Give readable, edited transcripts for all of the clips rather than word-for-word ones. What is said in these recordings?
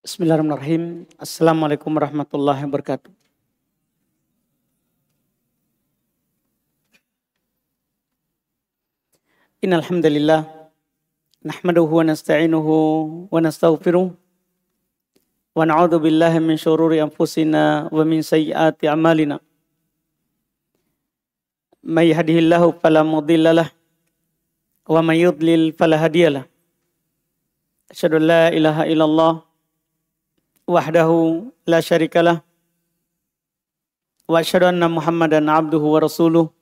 Bismillahirrahmanirrahim. Assalamualaikum warahmatullahi wabarakatuh. Innal hamdalillah nahmaduhu wa nasta'inuhu wa nastaghfiruh wa na'udzu billahi min syururi anfusina wa min sayyiati a'malina. May yahdihillahu fala mudhillalah wa may yudlil fala hadiyalah. Asyhadu an la ilaha illallah wahdahu la syarikalah wa asyhadu anna Muhammadan abduhu wa rasuluh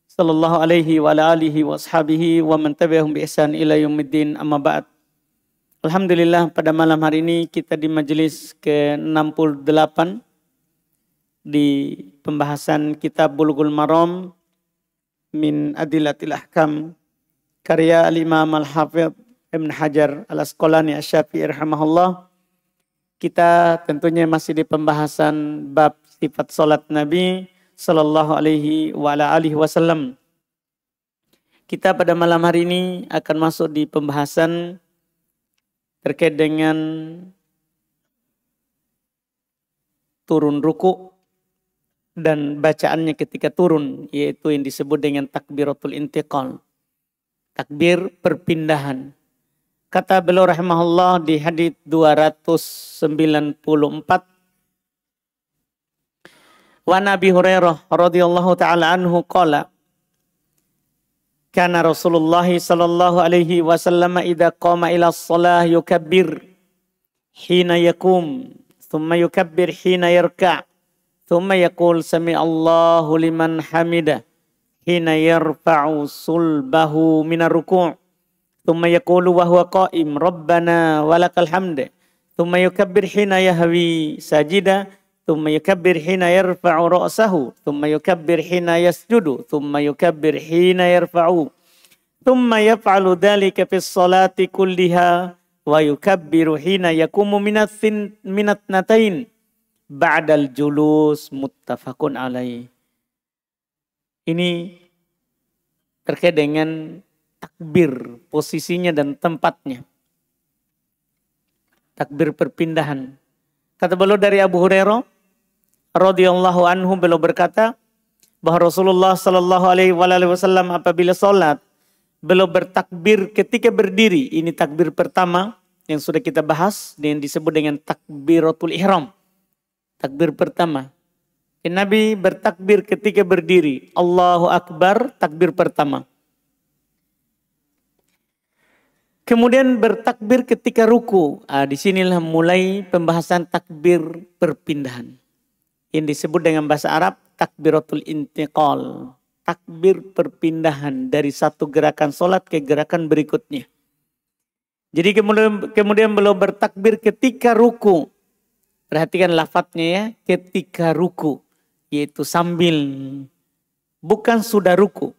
sallallahu alaihi wa ala alihi wa ashabihi wa man tabi'ahum bi ihsan ila yaumiddin, amma ba'd. Alhamdulillah, pada malam hari ini kita di majelis ke-68 di pembahasan kitab Bulughul Maram min Adillatil Ahkam karya al-Imam al-Hafidz Ibn Hajar al-Asqalani asy-Syafi'i rahimahullah. Kita tentunya masih di pembahasan bab sifat salat Nabi sallallahu alaihi wa ala alihi wasallam. Kita pada malam hari ini akan masuk di pembahasan terkait dengan turun ruku dan bacaannya ketika turun, yaitu yang disebut dengan takbiratul intiqal, takbir perpindahan. Kata beliau rahimahullah di hadits 294, wa Nabi Hurairah radhiyallahu taala anhu qala kana Rasulullah sallallahu alaihi wasallam idza qama ila shalah yukabbir hina yakum thumma yukabbir hina yarka' thumma yaqul sami Allahu liman hamidah hina yarfa'u sulbahu minar ruku' thumma yaqulu wa huwa qa'im rabbana walakal hamd thumma yukabbir hina yahwi sajida thumma yukabbir hina yarfa'u ra'sahu thumma yukabbir hina yasjudu thumma yukabbir hina yarfa'u thumma yaf'alu dhalika fis salati kulliha wa yukabbiru hina yakumu minat natain ba'dal julus, muttafaqun alaih. Ini terkait dengan takbir, posisinya dan tempatnya. Takbir perpindahan. Kata beliau dari Abu Hurairah radhiyallahu anhu, beliau berkata bahwa Rasulullah sallallahu alaihi wasallam apabila salat, beliau bertakbir ketika berdiri. Ini takbir pertama yang sudah kita bahas, yang disebut dengan takbiratul ihram. Takbir pertama. Nabi bertakbir ketika berdiri. Allahu Akbar, takbir pertama. Kemudian bertakbir ketika ruku. Disinilah mulai pembahasan takbir perpindahan. Yang disebut dengan bahasa Arab takbiratul intiqal. Takbir perpindahan dari satu gerakan solat ke gerakan berikutnya. Jadi kemudian beliau bertakbir ketika ruku. Perhatikan lafadznya ya, ketika ruku. Yaitu sambil, bukan sudah ruku.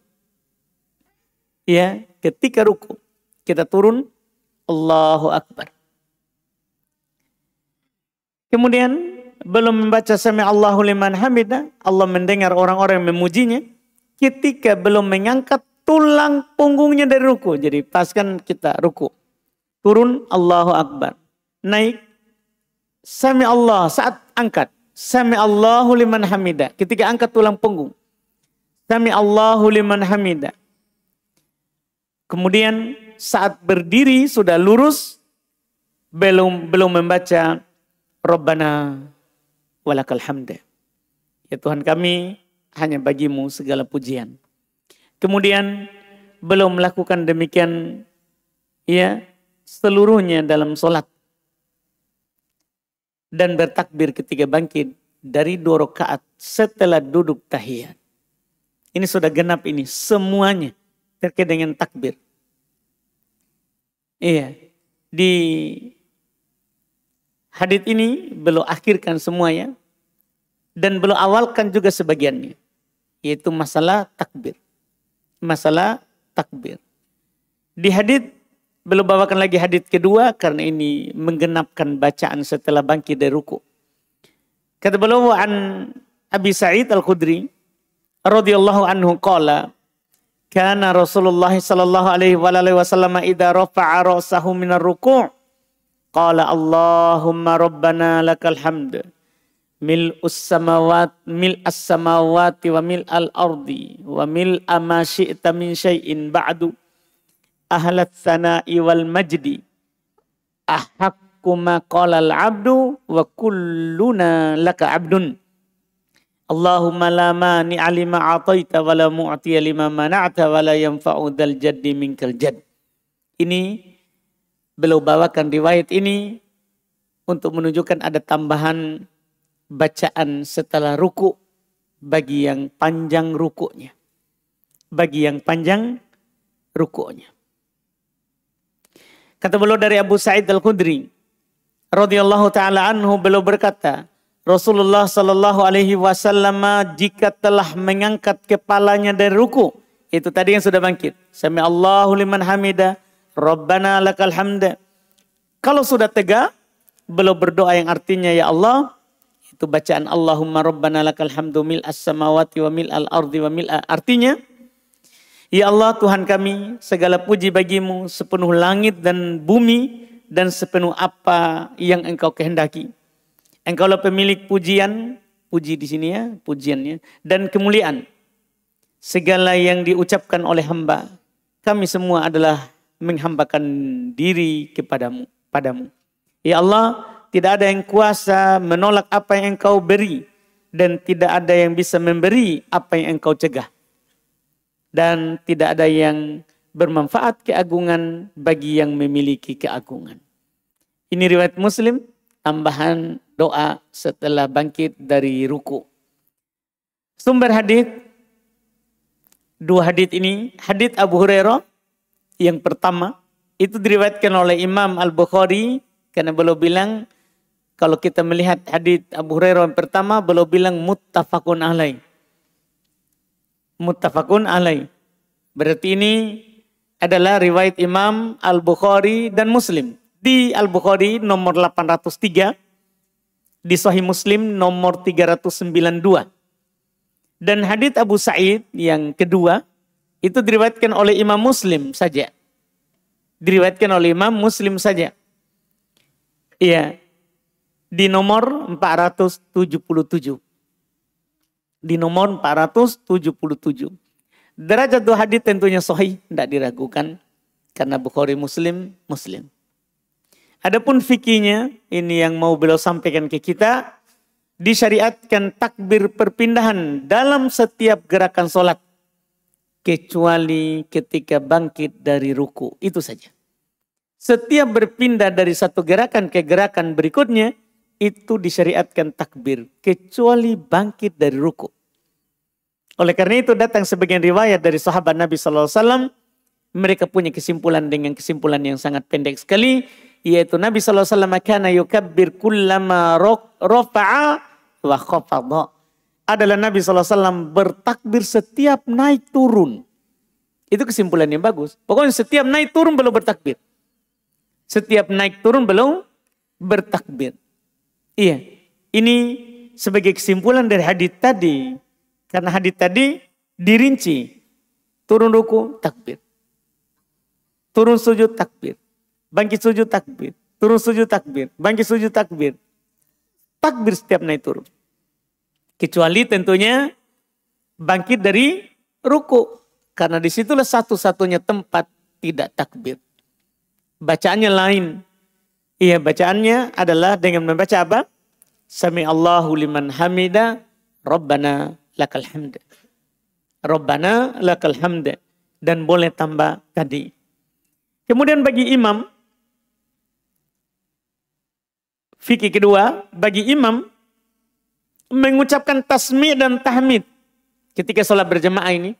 Ya, ketika ruku. Kita turun, Allahu Akbar. Kemudian belum membaca sami Allahu liman hamidah, Allah mendengar orang-orang yang memujinya ketika belum mengangkat tulang punggungnya dari ruku. Jadi pas kan kita ruku, turun Allahu Akbar, naik sami Allah saat angkat, sami Allahu liman hamidah ketika angkat tulang punggung, sami Allahu liman hamidah. Kemudian saat berdiri sudah lurus, belum membaca Rabbana walakal hamd. Ya Tuhan kami, hanya bagimu segala pujian. Kemudian belum melakukan demikian ya seluruhnya dalam sholat. Dan bertakbir ketika bangkit dari 2 rakaat setelah duduk tahiyat. Ini sudah genap ini semuanya terkait dengan takbir. Iya, di hadits ini beliau akhirkan semuanya dan beliau awalkan juga sebagiannya, yaitu masalah takbir. Masalah takbir. Di hadits beliau bawakan lagi hadits kedua karena ini menggenapkan bacaan setelah bangkit dari ruku. Kata beliau an Abi Sa'id Al-Khudri radhiyallahu anhu qala kana Rasulullah sallallahu alaihi wasallam idza rafa'a ra'sahu minar ruku' Qala Allahumma rabbana lakal hamd. Mil'us samawati wa mil'al ardi wa mil'a ma syi'ta min syai'in ba'du. Ahlat thana'i wal majdi. Ahakku ma qalal abdu wa kulluna laka abdun. Allahumma la mani'a lima ataita wa la mu'tiya lima mana'ta wa la yanfa'u dzal jaddi minkal jadd. Ini beliau bawakan riwayat ini untuk menunjukkan ada tambahan bacaan setelah ruku bagi yang panjang rukunya. Bagi yang panjang rukunya. Kata beliau dari Abu Sa'id Al-Khudri radhiyallahu taala anhu, beliau berkata, Rasulullah sallallahu alaihi wasallam jika telah mengangkat kepalanya dari ruku, itu tadi yang sudah bangkit, sami Allahu liman hamida, Rabbana lakal hamda. Kalau sudah tegak, beliau berdoa yang artinya ya Allah, itu bacaan Allahumma Rabbana lakal hamdu mil'as samawati wa mil'al ardi wa mil'a. Artinya, ya Allah Tuhan kami, segala puji bagimu sepenuh langit dan bumi dan sepenuh apa yang Engkau kehendaki. Engkaulah pemilik pujian, puji di sini ya, pujiannya, dan kemuliaan. Segala yang diucapkan oleh hamba, kami semua adalah menghambakan diri kepadamu, padamu. Ya Allah, tidak ada yang kuasa menolak apa yang Engkau beri, dan tidak ada yang bisa memberi apa yang Engkau cegah. Dan tidak ada yang bermanfaat keagungan bagi yang memiliki keagungan. Ini riwayat Muslim, tambahan doa setelah bangkit dari ruku. Sumber hadis, dua hadis ini, hadis Abu Hurairah yang pertama itu diriwayatkan oleh Imam Al-Bukhari karena beliau bilang kalau kita melihat hadis Abu Hurairah yang pertama, beliau bilang muttafaqun alaih. Muttafaqun alaih. Berarti ini adalah riwayat Imam Al-Bukhari dan Muslim. Di Al-Bukhari nomor 803, di Sahih Muslim nomor 392. Dan hadits Abu Sa'id yang kedua itu diriwayatkan oleh Imam Muslim saja. Diriwayatkan oleh Imam Muslim saja. Iya. Di nomor 477. Di nomor 477. Derajat dua hadits tentunya sahih, tidak diragukan karena Bukhari Muslim. Adapun fikihnya, ini yang mau beliau sampaikan ke kita, disyariatkan takbir perpindahan dalam setiap gerakan sholat. Kecuali ketika bangkit dari ruku, itu saja. Setiap berpindah dari satu gerakan ke gerakan berikutnya, itu disyariatkan takbir. Kecuali bangkit dari ruku. Oleh karena itu datang sebagian riwayat dari sahabat Nabi SAW, mereka punya kesimpulan dengan kesimpulan yang sangat pendek sekali, yaitu Nabi SAW kana yukabbir kullama rafa'a wa khafadha. Adalah Nabi SAW bertakbir setiap naik turun. Itu kesimpulan yang bagus. Pokoknya setiap naik turun belum bertakbir. Setiap naik turun belum bertakbir. Iya, ini sebagai kesimpulan dari hadis tadi. Karena hadis tadi dirinci. Turun ruku, takbir. Turun sujud, takbir. Bangkit sujud, takbir. Turun sujud, takbir. Bangkit sujud, takbir. Takbir setiap naik turun. Kecuali tentunya bangkit dari ruku. Karena disitulah satu-satunya tempat tidak takbir. Bacaannya lain. Iya, bacaannya adalah dengan membaca apa? Sami Allahu liman hamida, Rabbana lakal hamd. Rabbana lakal hamd. Dan boleh tambah tadi. Kemudian bagi imam, fikih kedua, bagi imam mengucapkan tasmi' dan tahmid ketika sholat berjamaah ini.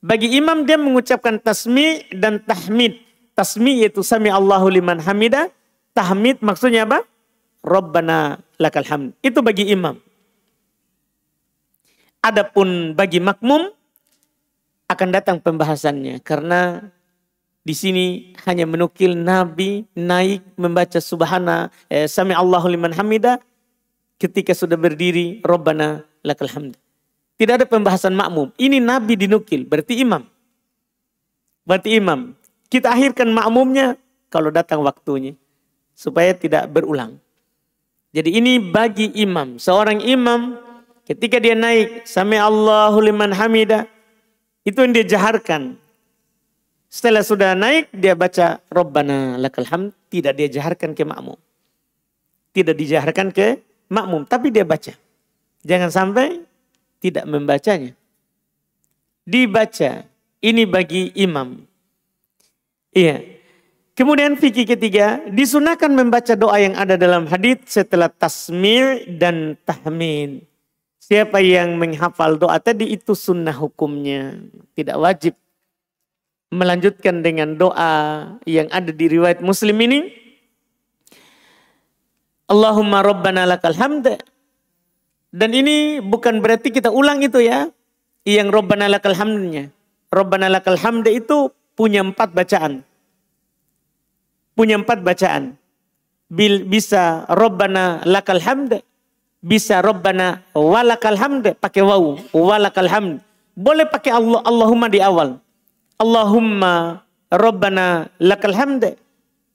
Bagi imam dia mengucapkan tasmi' dan tahmid. Tasmi' yaitu sami Allahu liman hamida. Tahmid maksudnya apa? Rabbana lakal hamd. Itu bagi imam. Adapun bagi makmum akan datang pembahasannya karena di sini hanya menukil Nabi naik membaca subhana sami Allahu liman hamida ketika sudah berdiri Rabbana lakal hamd. Tidak ada pembahasan makmum. Ini Nabi dinukil, berarti imam. Berarti imam. Kita akhirkan makmumnya kalau datang waktunya. supaya tidak berulang. Jadi ini bagi imam. Seorang imam ketika dia naik sami Allahu liman hamidah, itu yang dia jaharkan. Setelah sudah naik dia baca Rabbana lakal hamd, tidak dia jaharkan ke makmum. Tidak dijaharkan ke makmum, tapi dia baca. Jangan sampai tidak membacanya. Dibaca. Ini bagi imam. Iya. Kemudian fikih ketiga, disunahkan membaca doa yang ada dalam hadits setelah tasmi' dan tahmid. Siapa yang menghafal doa tadi itu sunnah hukumnya. Tidak wajib melanjutkan dengan doa yang ada di riwayat Muslim ini. Allahumma rabbana lakal hamd. Dan ini bukan berarti kita ulang itu ya. Yang rabbana lakal hamdnya. Rabbana lakal hamd itu punya 4 bacaan. Punya 4 bacaan. Bisa Rabbana lakal hamd. Bisa Rabbana walakal hamd. Pakai wawu. Walakal hamd. Boleh pakai Allahumma di awal. Allahumma Rabbana lakal hamd.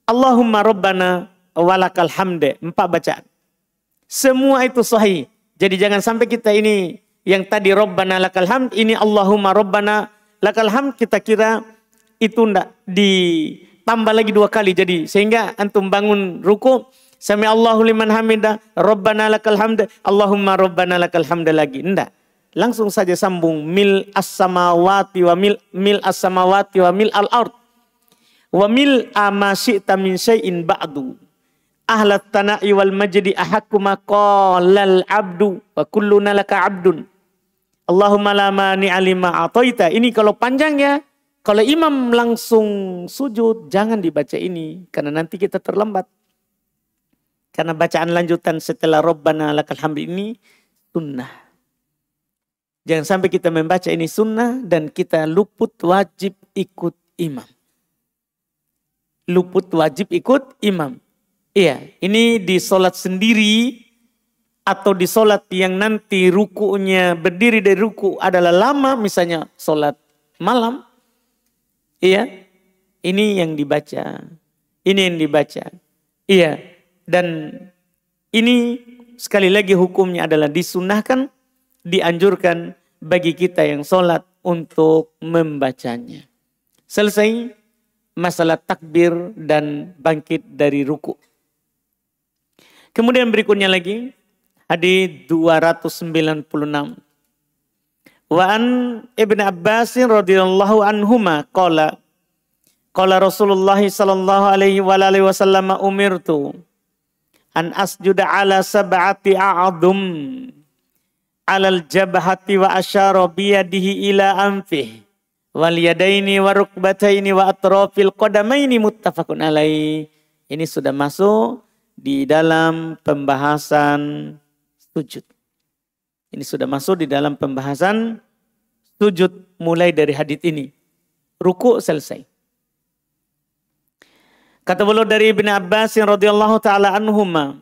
Allahumma Rabbana walakal hamd. 4 bacaan. Semua itu sahih. Jadi jangan sampai kita ini yang tadi Rabbana lakal hamd. Ini Allahumma Rabbana lakal hamd. Kita kira itu enggak tambah lagi 2 kali, jadi sehingga antum bangun ruku sami Allahu liman hamidah Rabbana lakal hamd Allahumma Rabbana lakal hamd lagi, enggak, langsung saja sambung mil as-samawati wa mil as-samawati wa mil al-ard wa mil ma syi'ta min syai'in ba'du ahlat tana'i wal majdi ahakku ma qalal abdu wa kulluna laka abdun Allahumma la mani'a lima ataita. Ini kalau panjang ya. Kalau imam langsung sujud, jangan dibaca ini. Karena nanti kita terlambat. Karena bacaan lanjutan setelah Rabbana lakal hamd ini sunnah. Jangan sampai kita membaca ini sunnah dan kita luput wajib ikut imam. Luput wajib ikut imam. Iya, ini di sholat sendiri atau di sholat yang nanti rukunya berdiri dari ruku adalah lama, misalnya sholat malam. Iya, ini yang dibaca. Ini yang dibaca. Iya, dan ini sekali lagi hukumnya adalah disunahkan, dianjurkan bagi kita yang sholat untuk membacanya. Selesai masalah takbir dan bangkit dari ruku. Kemudian berikutnya lagi, hadis 296. Wa an Ibnu Abbas radhiyallahu anhuma qala Rasulullah sallallahu alaihi wasallam umirtu an asjuda ala sab'ati a'dhum alal jabhati wa asyara bi yadihi ila anfihi wal yadaini wa rukbataini wa atrafil qadamaini muttafaqun alaihi. Ini sudah masuk di dalam pembahasan sujud. Ini sudah masuk di dalam pembahasan sujud mulai dari hadits ini. Ruku selesai. Kata beliau dari Ibnu Abbas radhiyallahu taala anhuma.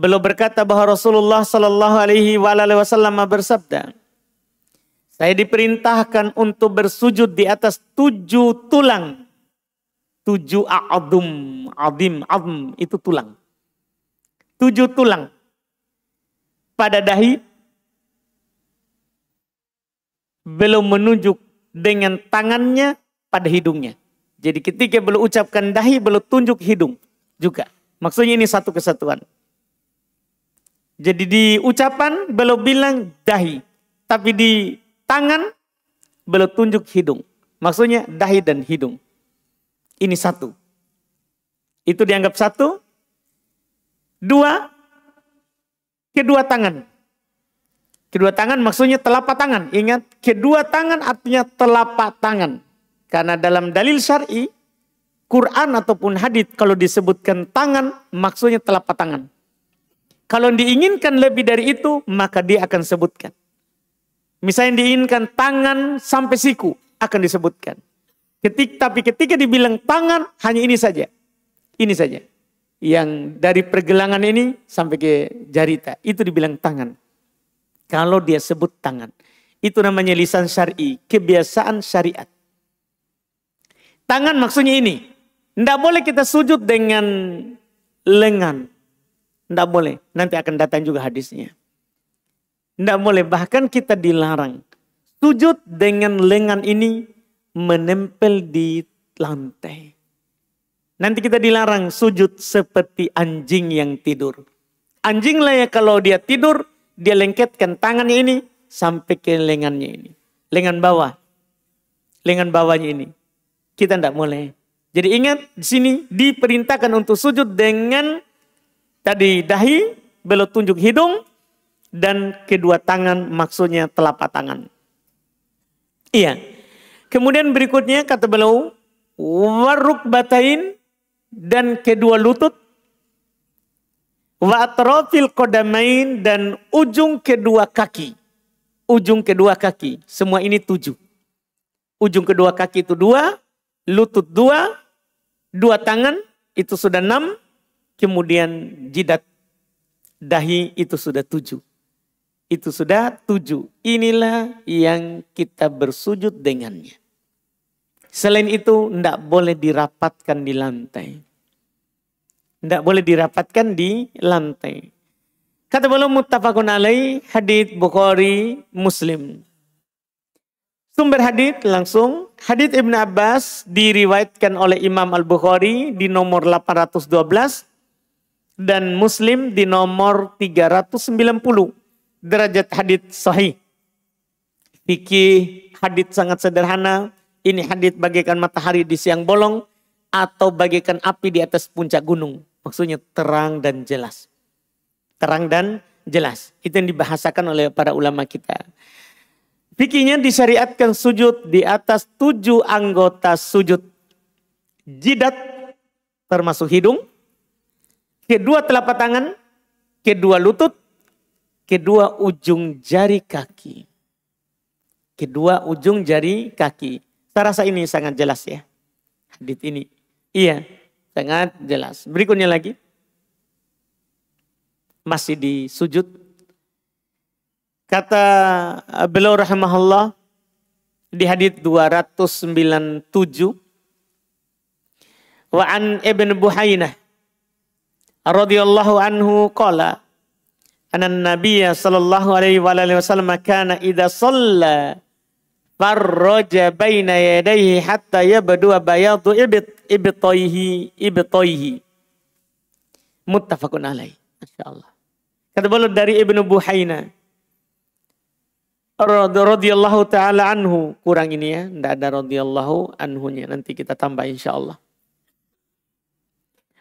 Beliau berkata bahwa Rasulullah sallallahu alaihi wasallam bersabda, saya diperintahkan untuk bersujud di atas 7 tulang. 7 a'dhum, azm itu tulang. 7 tulang. Pada dahi, belum menunjuk dengan tangannya pada hidungnya. Jadi ketika belum ucapkan dahi, belum tunjuk hidung juga. Maksudnya ini satu kesatuan. Jadi di ucapan belum bilang dahi. Tapi di tangan belum tunjuk hidung. Maksudnya dahi dan hidung. Ini satu. Itu dianggap satu. 2. Kedua tangan. Kedua tangan maksudnya telapak tangan. Ingat, kedua tangan artinya telapak tangan. Karena dalam dalil syar'i, Quran ataupun hadits kalau disebutkan tangan, maksudnya telapak tangan. Kalau diinginkan lebih dari itu, maka dia akan sebutkan. Misalnya diinginkan tangan sampai siku, akan disebutkan. Tapi ketika dibilang tangan, hanya ini saja. Ini saja. Yang dari pergelangan ini sampai ke jarita. Itu dibilang tangan. Kalau dia sebut tangan. Itu namanya lisan syar'i. Kebiasaan syariat. Tangan maksudnya ini. Tidak boleh kita sujud dengan lengan. Tidak boleh. Nanti akan datang juga hadisnya. Tidak boleh. Bahkan kita dilarang. Sujud dengan lengan ini menempel di lantai. Nanti kita dilarang sujud seperti anjing yang tidur. Anjing lah ya kalau dia tidur, dia lengketkan tangannya ini sampai ke lengannya ini. Lengan bawah. Lengan bawahnya ini. Kita tidak boleh. Jadi ingat di sini diperintahkan untuk sujud dengan tadi dahi, belut tunjuk hidung, dan kedua tangan maksudnya telapak tangan. Iya. Kemudian berikutnya kata beliau, warukbatain, dan kedua lutut, wa atrafil qadamain, dan ujung kedua kaki. Ujung kedua kaki. Semua ini 7. Ujung kedua kaki itu 2, lutut 2, 2 tangan itu sudah 6, kemudian jidat dahi itu sudah 7. Itu sudah 7. Inilah yang kita bersujud dengannya. Selain itu tidak boleh dirapatkan di lantai. Tidak boleh dirapatkan di lantai. Kata beliau muttafaqun alaih, hadits Bukhari, Muslim. Sumber hadits langsung, hadits Ibnu Abbas diriwayatkan oleh Imam Al-Bukhari di nomor 812 dan Muslim di nomor 390. Derajat hadits sahih. Fikih hadits sangat sederhana. Ini hadits bagaikan matahari di siang bolong atau bagaikan api di atas puncak gunung. Maksudnya terang dan jelas. Terang dan jelas. Itu yang dibahasakan oleh para ulama kita. Fikihnya disyariatkan sujud di atas 7 anggota sujud. Jidat termasuk hidung, kedua telapak tangan, kedua lutut, kedua ujung jari kaki. Kedua ujung jari kaki. Saya rasa ini sangat jelas ya. Hadits ini. Iya, sangat jelas. Berikutnya lagi. Masih di sujud. Kata beliau rahimahullah di hadits 297. Wa an Ibn Buhainah radhiyallahu anhu qala anna an-nabiyya sallallahu alaihi wasallam kana idza shalla farraja baina yadayhi hatta yabdu bayadu ibtayhi. Muttafaqun alaih. Masyaallah. Kata beliau dari Ibnu Buhainah radhiyallahu taala anhu, kurang ini ya, enggak ada radhiyallahu anhunya, nanti kita tambah insyaallah.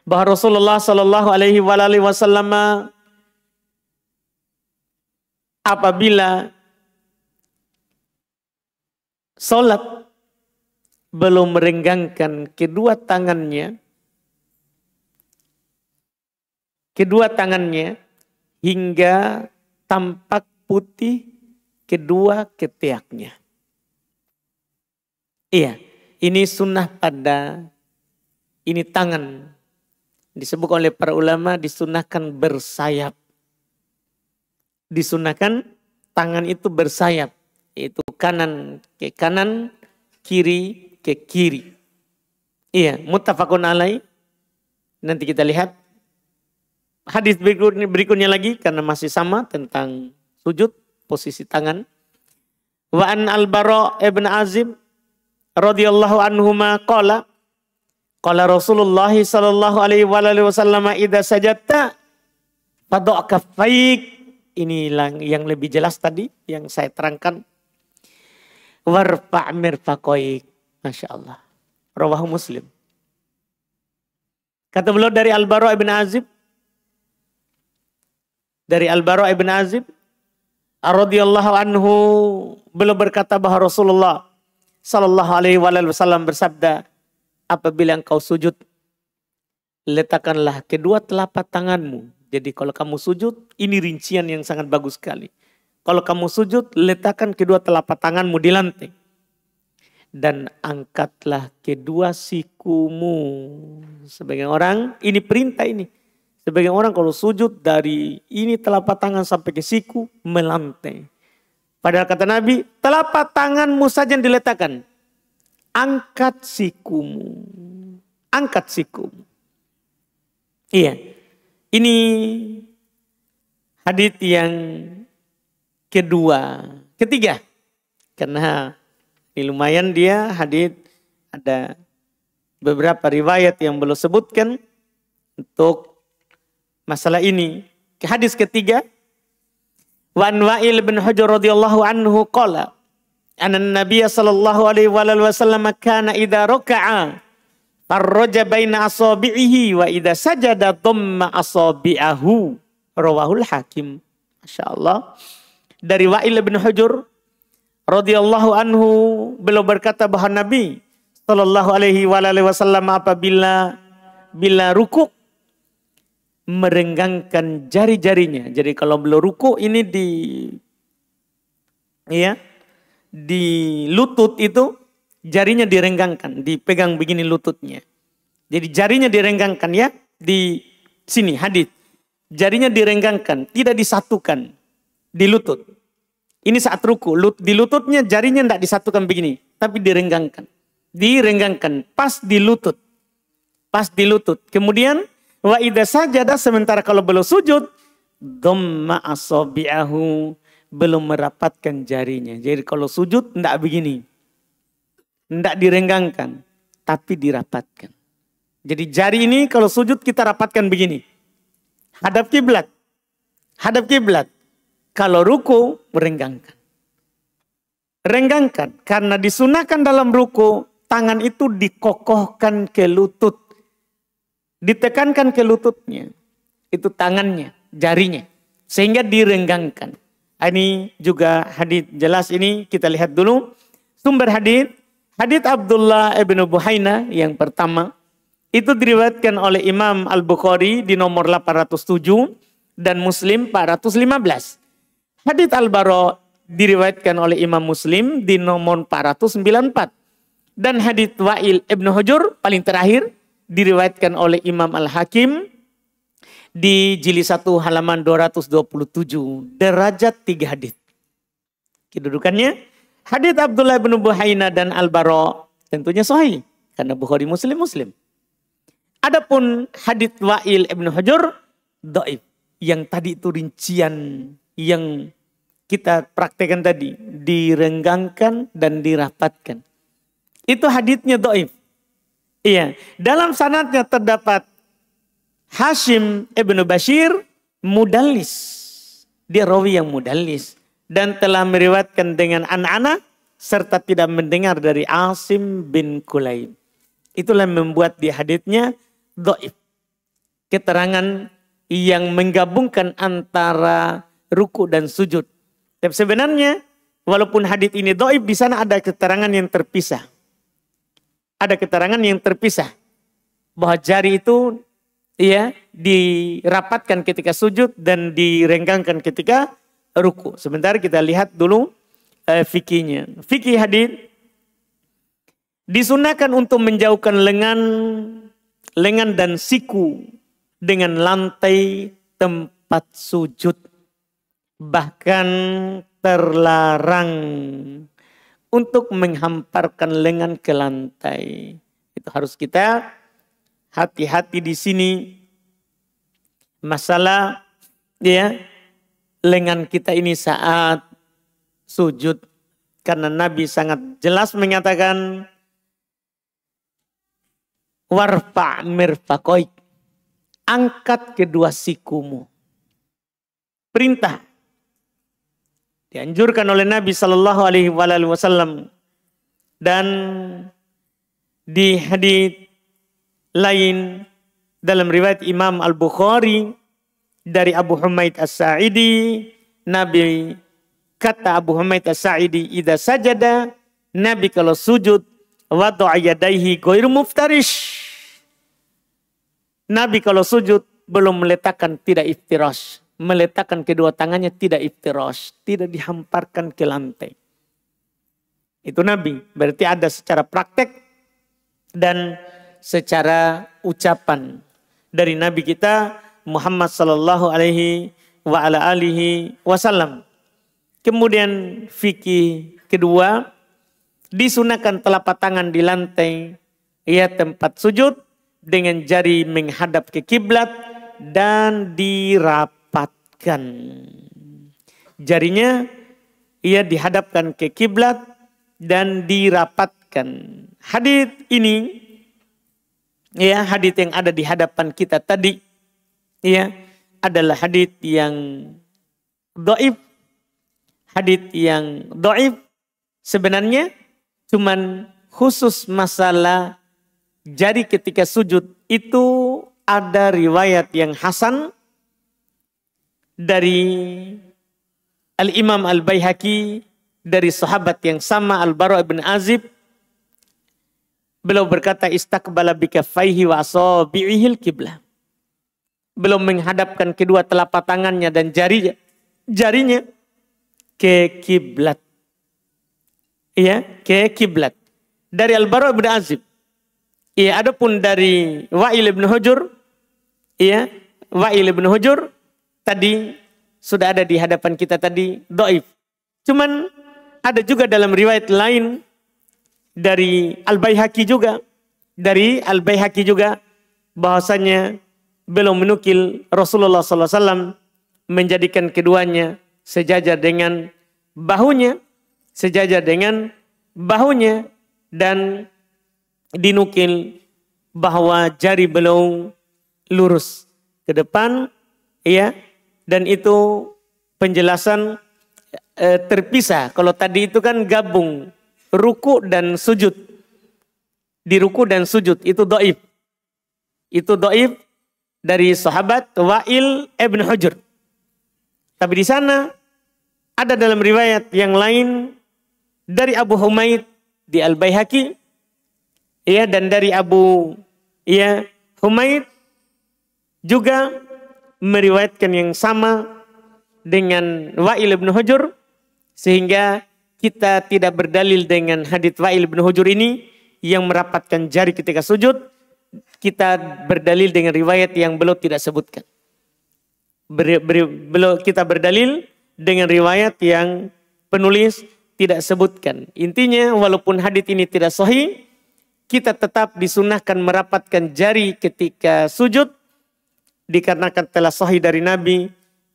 Bahwa Rasulullah sallallahu alaihi wasallam apabila sholat belum merenggangkan kedua tangannya hingga tampak putih kedua ketiaknya. Iya, ini sunnah pada ini tangan. Disebut oleh para ulama disunnahkan bersayap. Disunnahkan tangan itu bersayap. Itu kanan ke kanan, kiri ke kiri. Iya, muttafaqun alaih. Nanti kita lihat hadis berikutnya lagi karena masih sama tentang sujud, posisi tangan. Wa an al-Bara ibn Azib radhiyallahu anhuma qala Rasulullah sallallahu alaihi wasallam idza sajadta fadha' kaffaik. Ini yang lebih jelas tadi yang saya terangkan. Warfa' mirfaqaik. Masya Allah. Rawahu Muslim. Kata beliau dari Al-Bara ibn Azib. Dari Al-Bara ibn Azib. Radhiyallahu anhu. Beliau berkata bahwa Rasulullah sallallahu alaihi wasallam bersabda, apabila engkau sujud, letakkanlah kedua telapak tanganmu. Jadi kalau kamu sujud, ini rincian yang sangat bagus sekali. Kalau kamu sujud, letakkan kedua telapak tanganmu di lantai. Dan angkatlah kedua sikumu. Sebagian orang, ini perintah ini. Sebagian orang kalau sujud dari ini telapak tangan sampai ke siku, melantai. Padahal kata Nabi, telapak tanganmu saja yang diletakkan. Angkat sikumu. angkat siku. Iya, ini hadits yang ketiga. Karena ini lumayan dia hadits ada beberapa riwayat yang belum sebutkan untuk masalah ini. Hadis ketiga, Wa Wa'il bin Hujr radhiyallahu anhu qala anna Nabiy sallallahu alaihi wasallam kana idza raka'a farraja baina asabi'ihi wa idza sajada dhamma asabi'ahu. Rawahul Hakim. Masyaallah. Dari Wa'il bin Hujr radhiyallahu anhu beliau berkata bahwa Nabi sallallahu alaihi wasallam apabila ruku merenggangkan jari-jarinya. Jadi kalau beliau ruku ini di lutut itu jarinya direnggangkan, dipegang begini lututnya. Jadi jarinya direnggangkan ya di sini hadits. Jarinya direnggangkan, tidak disatukan di lutut. Ini saat ruku, di lututnya jarinya tidak disatukan begini, tapi direnggangkan. Direnggangkan pas di lutut. Pas di lutut. Kemudian wa idza sajada, sementara kalau belum sujud, dhamma asabi'ahu, belum merapatkan jarinya. Jadi kalau sujud tidak begini. Tidak direnggangkan, tapi dirapatkan. Jadi jari ini kalau sujud kita rapatkan begini. Hadap kiblat. Hadap kiblat. Kalau ruku merenggangkan. Renggangkan. Karena disunahkan dalam ruku, tangan itu dikokohkan ke lutut. Ditekankan ke lututnya. Itu tangannya, jarinya. Sehingga direnggangkan. Ini juga hadits jelas ini kita lihat dulu. Sumber hadits. Hadits Abdullah ibn Buhaina yang pertama. Itu diriwayatkan oleh Imam Al-Bukhari di nomor 807. Dan Muslim 415. Hadits Al-Bara diriwayatkan oleh Imam Muslim di nomor 494. Dan hadits Wa'il ibn Hujr paling terakhir diriwayatkan oleh Imam Al-Hakim di jilid 1 halaman 227. Derajat 3 hadits. Kedudukannya hadits Abdullah bin Buhaina dan Al-Bara tentunya sahih karena Bukhari Muslim. Adapun hadits Wa'il ibn Hujr dhaif. Yang tadi itu rincian yang kita praktekkan tadi, direnggangkan dan dirapatkan. Itu haditsnya dhaif. Iya, dalam sanadnya terdapat Hashim ibn Bashir mudallis. Dia rawi yang mudallis dan telah meriwayatkan dengan an-ana serta tidak mendengar dari Asim bin Kulaib. Itulah yang membuat di haditsnya dhaif. Keterangan yang menggabungkan antara ruku dan sujud. Tapi sebenarnya walaupun hadits ini dhaif, di sana ada keterangan yang terpisah. Ada keterangan yang terpisah bahwa jari itu dirapatkan ketika sujud dan direnggangkan ketika ruku. Sebentar kita lihat dulu fikihnya. Fikih hadits disunahkan untuk menjauhkan lengan dan siku dengan lantai tempat sujud. Bahkan terlarang untuk menghamparkan lengan ke lantai. Itu harus kita hati-hati di sini. Masalah lengan kita ini saat sujud. Karena Nabi sangat jelas mengatakan warfa' mirfaqoik. Angkat kedua sikumu. Perintah. Dianjurkan oleh Nabi Sallallahu Alaihi Wasallam. Dan di hadits lain dalam riwayat Imam Al-Bukhari dari Abu Humaid As-Sa'idi, Nabi kata Abu Humaid As-Sa'idi, idza sajada, Nabi kalau sujud wada'a yadaihi ghairu muftarish. Nabi kalau sujud belum meletakkan, tidak iftirash. Meletakkan kedua tangannya tidak iftirash, tidak dihamparkan ke lantai. Itu Nabi. Berarti ada secara praktek dan secara ucapan dari Nabi kita Muhammad sallallahu alaihi wasallam. Kemudian fikih kedua, disunahkan telapak tangan di lantai tempat sujud dengan jari menghadap ke kiblat dan dirapatkan. Jarinya ia dihadapkan ke kiblat dan dirapatkan. Hadits ini, ya, hadits yang ada di hadapan kita tadi, ya, adalah hadits yang dhaif. Hadits yang dhaif sebenarnya cuman khusus masalah jari ketika sujud itu ada riwayat yang hasan dari Al-Imam Al-Baihaqi dari sahabat yang sama Al-Bara' bin Azib. Beliau berkata istaqbala bikaffaihi wa asabi'ihil kiblah. Beliau menghadapkan kedua telapak tangannya dan jarinya ke kiblat. Iya, ke kiblat. Dari Al-Bara' bin Azib. Iya, adapun dari Wa'il bin Hujur, iya, Wa'il bin Hujur tadi sudah ada di hadapan kita tadi, dhaif. Cuman ada juga dalam riwayat lain dari Al-Baihaqi juga, bahwasanya beliau menukil Rasulullah SAW menjadikan keduanya sejajar dengan bahunya, dan dinukil bahwa jari beliau lurus ke depan, ya. Dan itu penjelasan terpisah. Kalau tadi itu kan gabung ruku dan sujud. Di ruku dan sujud itu dhaif. Itu dhaif dari sahabat Wa'il ibn Hujur. Tapi di sana ada dalam riwayat yang lain dari Abu Humaid di Al-Baihaqi, ya, dan dari Abu Humaid juga meriwayatkan yang sama dengan Wa'il bin Hujur, sehingga kita tidak berdalil dengan hadits Wa'il bin Hujur ini yang merapatkan jari ketika sujud. Kita berdalil dengan riwayat yang beliau tidak sebutkan. Kita berdalil dengan riwayat yang penulis tidak sebutkan. Intinya walaupun hadits ini tidak sahih, kita tetap disunahkan merapatkan jari ketika sujud, dikarenakan telah sahih dari Nabi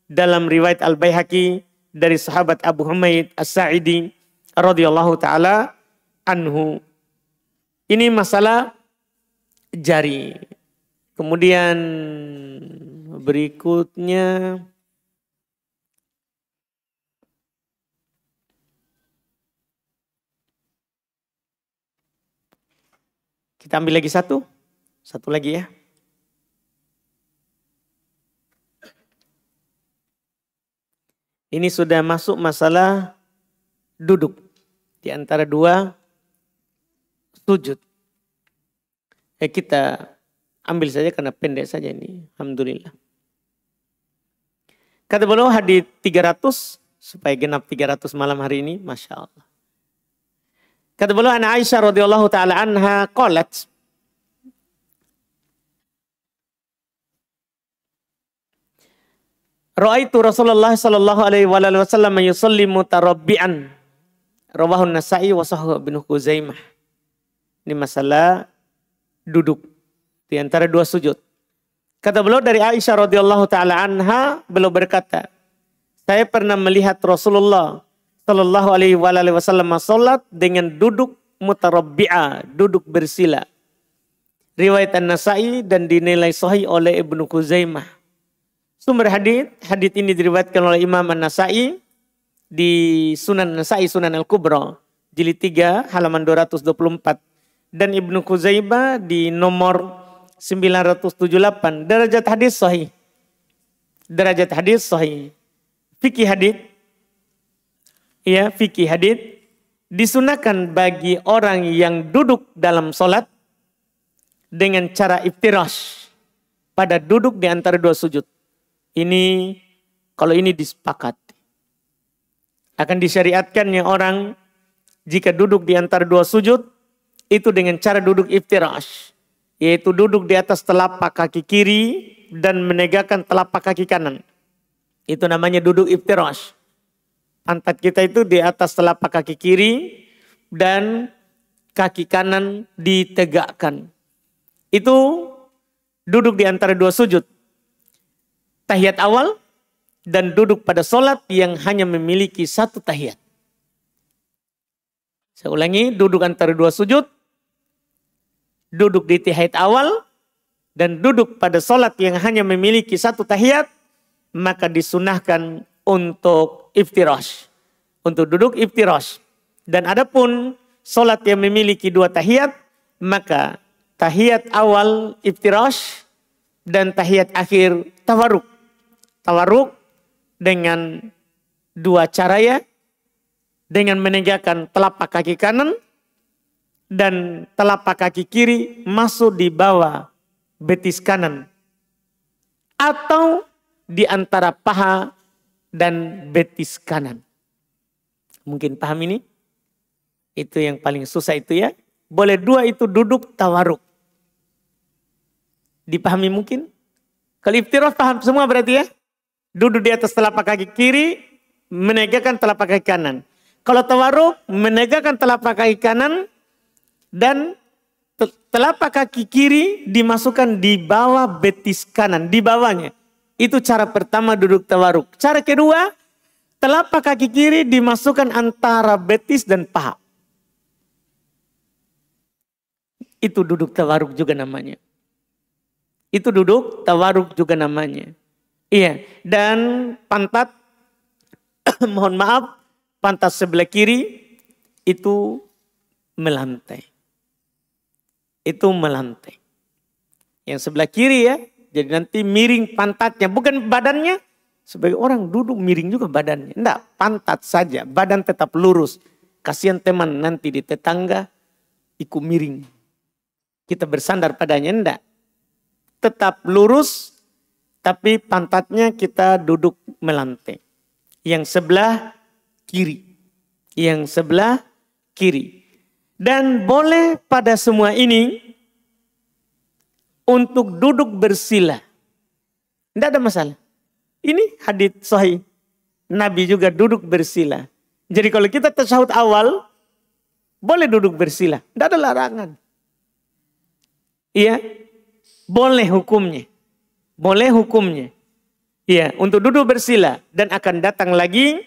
dalam riwayat Al-Baihaqi dari sahabat Abu Humaid As-Sa'idi radhiyallahu taala anhu. Ini masalah jari. Kemudian berikutnya kita ambil lagi satu lagi ya. Ini sudah masuk masalah duduk di antara dua sujud. Kita ambil saja karena pendek saja ini. Alhamdulillah. Kata beliau hadits 300 supaya genap 300 malam hari ini, Masya Allah. Kata beliau an Aisyah radhiyallahu taala anha qalat, Ra'aitu Rasulullah sallallahu alaihi wasallam yusalli mutarabbi'an. Rawahu An-Nasa'i wa Sahih Ibnu Khuzaimah. Ini masalah duduk di antara dua sujud. Kata beliau dari Aisyah radhiyallahu taala anha, beliau berkata, saya pernah melihat Rasulullah sallallahu alaihi wasallam salat dengan duduk mutarabbi'a, duduk bersila. Riwayat An-Nasa'i dan dinilai sahih oleh Ibnu Khuzaimah. Sumber hadits ini diriwayatkan oleh Imam An-Nasa'i di Sunan Nasa'i Sunan Al-Kubra jilid 3 halaman 224 dan Ibnu Khuzaimah di nomor 978. Derajat hadis sahih. Derajat hadis sahih. Fikih hadits, ya, fikih hadits disunahkan bagi orang yang duduk dalam solat dengan cara iftirash pada duduk di antara dua sujud. Ini kalau ini disepakati. Akan disyariatkannya orang jika duduk di antara dua sujud itu dengan cara duduk iftirash, yaitu duduk di atas telapak kaki kiri dan menegakkan telapak kaki kanan. Itu namanya duduk iftirash. Pantat kita itu di atas telapak kaki kiri dan kaki kanan ditegakkan. Itu duduk di antara dua sujud. Tahiyat awal dan duduk pada solat yang hanya memiliki satu tahiyat. Saya ulangi, duduk antara dua sujud, duduk di tahiyat awal, dan duduk pada solat yang hanya memiliki satu tahiyat, maka disunahkan untuk iftirash. Untuk duduk iftirash. Dan adapun solat yang memiliki dua tahiyat, maka tahiyat awal iftirash dan tahiyat akhir tawarruk. Tawarruk dengan dua cara ya, dengan menegakkan telapak kaki kanan dan telapak kaki kiri masuk di bawah betis kanan atau di antara paha dan betis kanan. Mungkin paham ini? Itu yang paling susah itu ya. Boleh dua itu duduk tawarruk. Dipahami mungkin? Kalau iftirash paham semua berarti ya? Duduk di atas telapak kaki kiri, menegakkan telapak kaki kanan. Kalau tawarruk, menegakkan telapak kaki kanan dan telapak kaki kiri dimasukkan di bawah betis kanan, di bawahnya. Itu cara pertama duduk tawarruk. Cara kedua, telapak kaki kiri dimasukkan antara betis dan paha. Itu duduk tawarruk juga namanya. Itu duduk tawarruk juga namanya. Iya, dan pantat, mohon maaf, pantat sebelah kiri itu melantai. Itu melantai. Yang sebelah kiri ya, jadi nanti miring pantatnya, bukan badannya. Sebagai orang duduk miring juga badannya. Enggak, pantat saja, badan tetap lurus. Kasihan teman nanti di tetangga ikut miring. Kita bersandar padanya, enggak. Tetap lurus, tapi pantatnya kita duduk melantai. Yang sebelah kiri. Yang sebelah kiri. Dan boleh pada semua ini untuk duduk bersila. Tidak ada masalah. Ini hadits sahih. Nabi juga duduk bersila. Jadi kalau kita tasyahud awal, boleh duduk bersila. Tidak ada larangan. Iya, boleh hukumnya. Boleh hukumnya. Iya, untuk duduk bersila. Dan akan datang lagi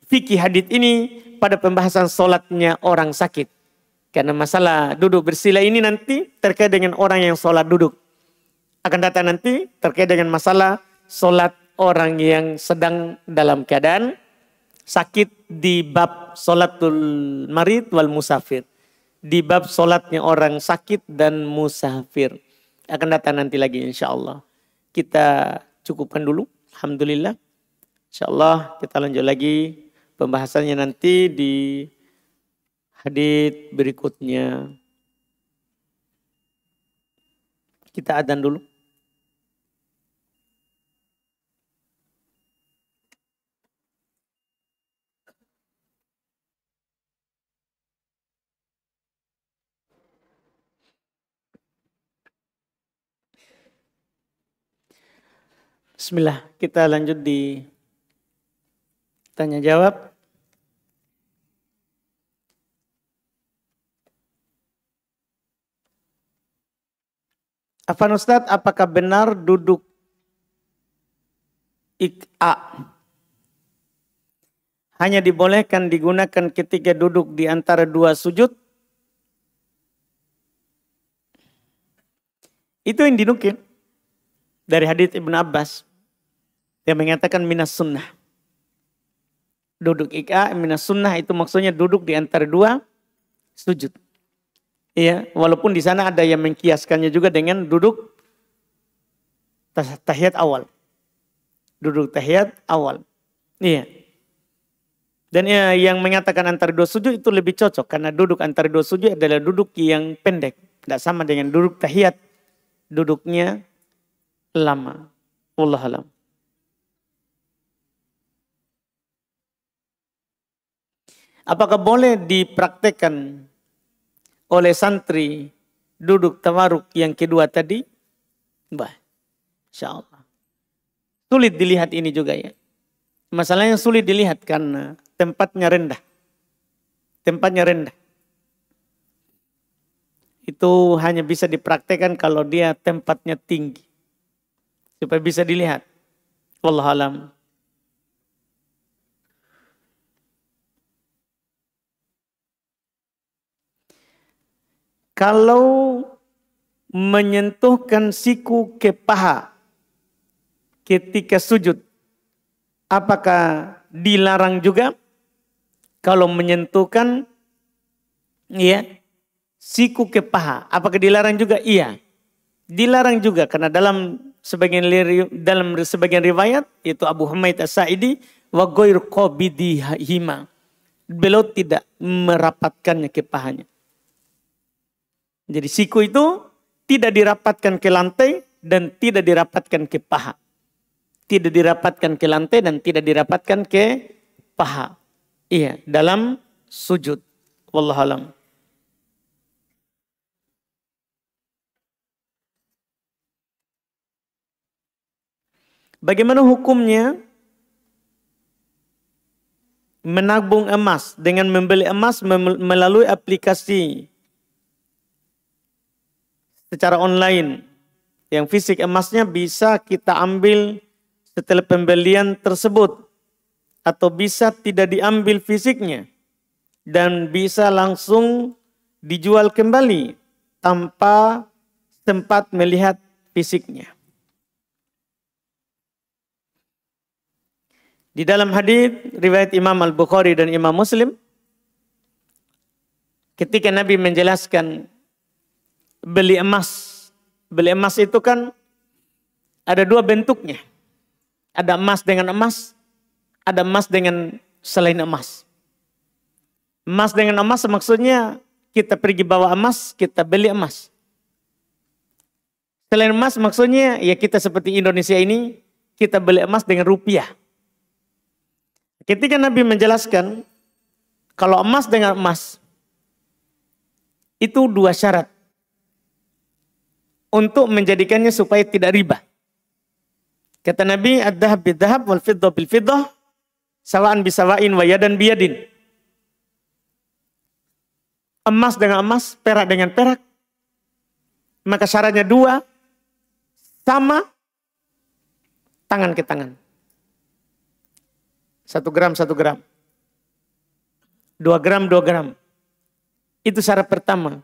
fikih hadits ini pada pembahasan sholatnya orang sakit. Karena masalah duduk bersila ini nanti terkait dengan orang yang sholat duduk. Akan datang nanti terkait dengan masalah sholat orang yang sedang dalam keadaan sakit di bab sholatul marid wal musafir. Di bab sholatnya orang sakit dan musafir. Akan datang nanti lagi insya Allah. Kita cukupkan dulu. Alhamdulillah. Insya Allah kita lanjut lagi pembahasannya nanti di hadits berikutnya. Kita adzan dulu. Bismillah, kita lanjut di tanya jawab. Afan Ustadz, apakah benar duduk ik'a hanya dibolehkan digunakan ketika duduk di antara dua sujud? Itu yang dinukil dari hadits Ibnu Abbas yang mengatakan minas sunnah. Duduk ik'a minas sunnah itu maksudnya duduk di antara dua sujud. Iya, walaupun di sana ada yang mengkiaskannya juga dengan duduk tahiyat awal. Duduk tahiyat awal. Iya. Dan yang mengatakan antara dua sujud itu lebih cocok karena duduk antara dua sujud adalah duduk yang pendek, tidak sama dengan duduk tahiyat. Duduknya lama. Wallahu a'lam. Apakah boleh dipraktekkan oleh santri duduk tawarruk yang kedua tadi? Insya Allah. Sulit dilihat ini juga ya. Masalahnya sulit dilihat karena tempatnya rendah. Tempatnya rendah. Itu hanya bisa dipraktekkan kalau dia tempatnya tinggi. Supaya bisa dilihat. Wallahualam. Kalau menyentuhkan siku ke paha ketika sujud, apakah dilarang juga? Kalau menyentuhkan ya siku ke paha, apakah dilarang juga? Iya, dilarang juga karena dalam sebagian riwayat yaitu Abu Humaid As-Sa'idi wa ghair qabidihima, beliau tidak merapatkannya ke pahanya. Jadi siku itu tidak dirapatkan ke lantai dan tidak dirapatkan ke paha. Tidak dirapatkan ke lantai dan tidak dirapatkan ke paha. Iya, dalam sujud. Wallahualam. Bagaimana hukumnya menabung emas dengan membeli emas melalui aplikasi secara online? Yang fisik emasnya bisa kita ambil setelah pembelian tersebut, atau bisa tidak diambil fisiknya dan bisa langsung dijual kembali tanpa sempat melihat fisiknya. Di dalam hadis riwayat Imam Al-Bukhari dan Imam Muslim, ketika Nabi menjelaskan beli emas itu kan ada dua bentuknya. Ada emas dengan emas, ada emas dengan selain emas. Emas dengan emas maksudnya kita pergi bawa emas, kita beli emas. Selain emas maksudnya ya kita seperti Indonesia ini, kita beli emas dengan rupiah. Ketika Nabi menjelaskan kalau emas dengan emas itu dua syarat untuk menjadikannya supaya tidak riba. Kata Nabi, ad-dhahab bid-dhahab wal fiddah bil fiddah sawa'an bisawa'in wa yadan biyadin. Emas dengan emas, perak dengan perak. Maka syaratnya dua, sama, tangan ke tangan. 1 gram, 1 gram. 2 gram, 2 gram. Itu syarat pertama.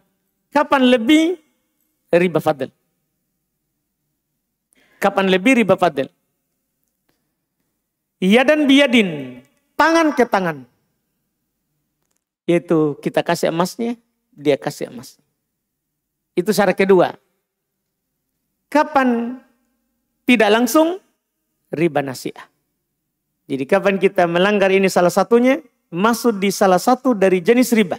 Kapan lebih? Riba fadl. Kapan lebih riba fadl? Yadan biyadin, tangan ke tangan. Yaitu kita kasih emasnya, dia kasih emas. Itu syarat kedua. Kapan tidak langsung? Riba nasi'ah. Jadi kapan kita melanggar ini salah satunya, masuk di salah satu dari jenis riba.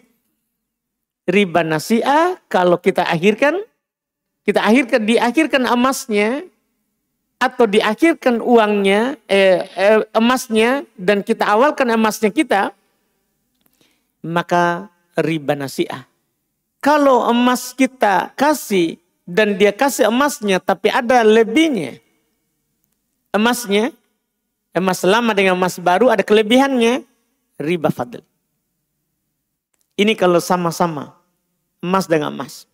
Riba nasi'ah kalau kita diakhirkan emasnya, atau diakhirkan uangnya, emasnya, dan kita awalkan emasnya kita, maka riba nasi'ah. Kalau emas kita kasih dan dia kasih emasnya tapi ada lebihnya, emasnya, emas lama dengan emas baru ada kelebihannya, riba fadl. Ini kalau sama-sama emas dengan emas.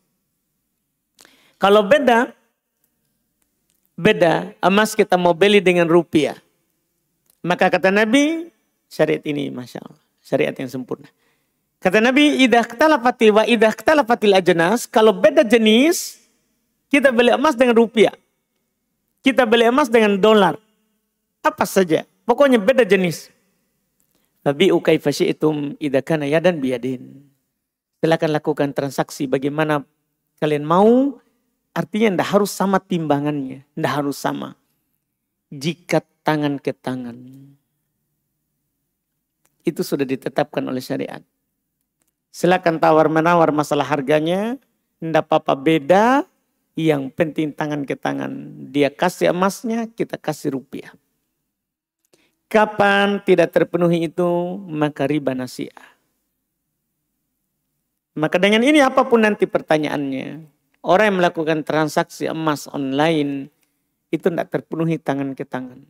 Kalau beda emas kita mau beli dengan rupiah. Maka kata Nabi, syariat ini Masya Allah, syariat yang sempurna. Kata Nabi, idah ktalafatil ajnas, kalau beda jenis, kita beli emas dengan rupiah. Kita beli emas dengan dolar. Apa saja, pokoknya beda jenis. Tabi'u kaifa syi'tum idza kana yadan biyadin. Silakan lakukan transaksi bagaimana kalian mau. Artinya tidak harus sama timbangannya. Tidak harus sama. Jika tangan ke tangan. Itu sudah ditetapkan oleh syariat. Silakan tawar-menawar masalah harganya. Tidak apa-apa beda. Yang penting tangan ke tangan. Dia kasih emasnya, kita kasih rupiah. Kapan tidak terpenuhi itu, maka riba nasi'ah. Maka dengan ini apapun nanti pertanyaannya. Orang yang melakukan transaksi emas online itu tidak terpenuhi tangan ke tangan.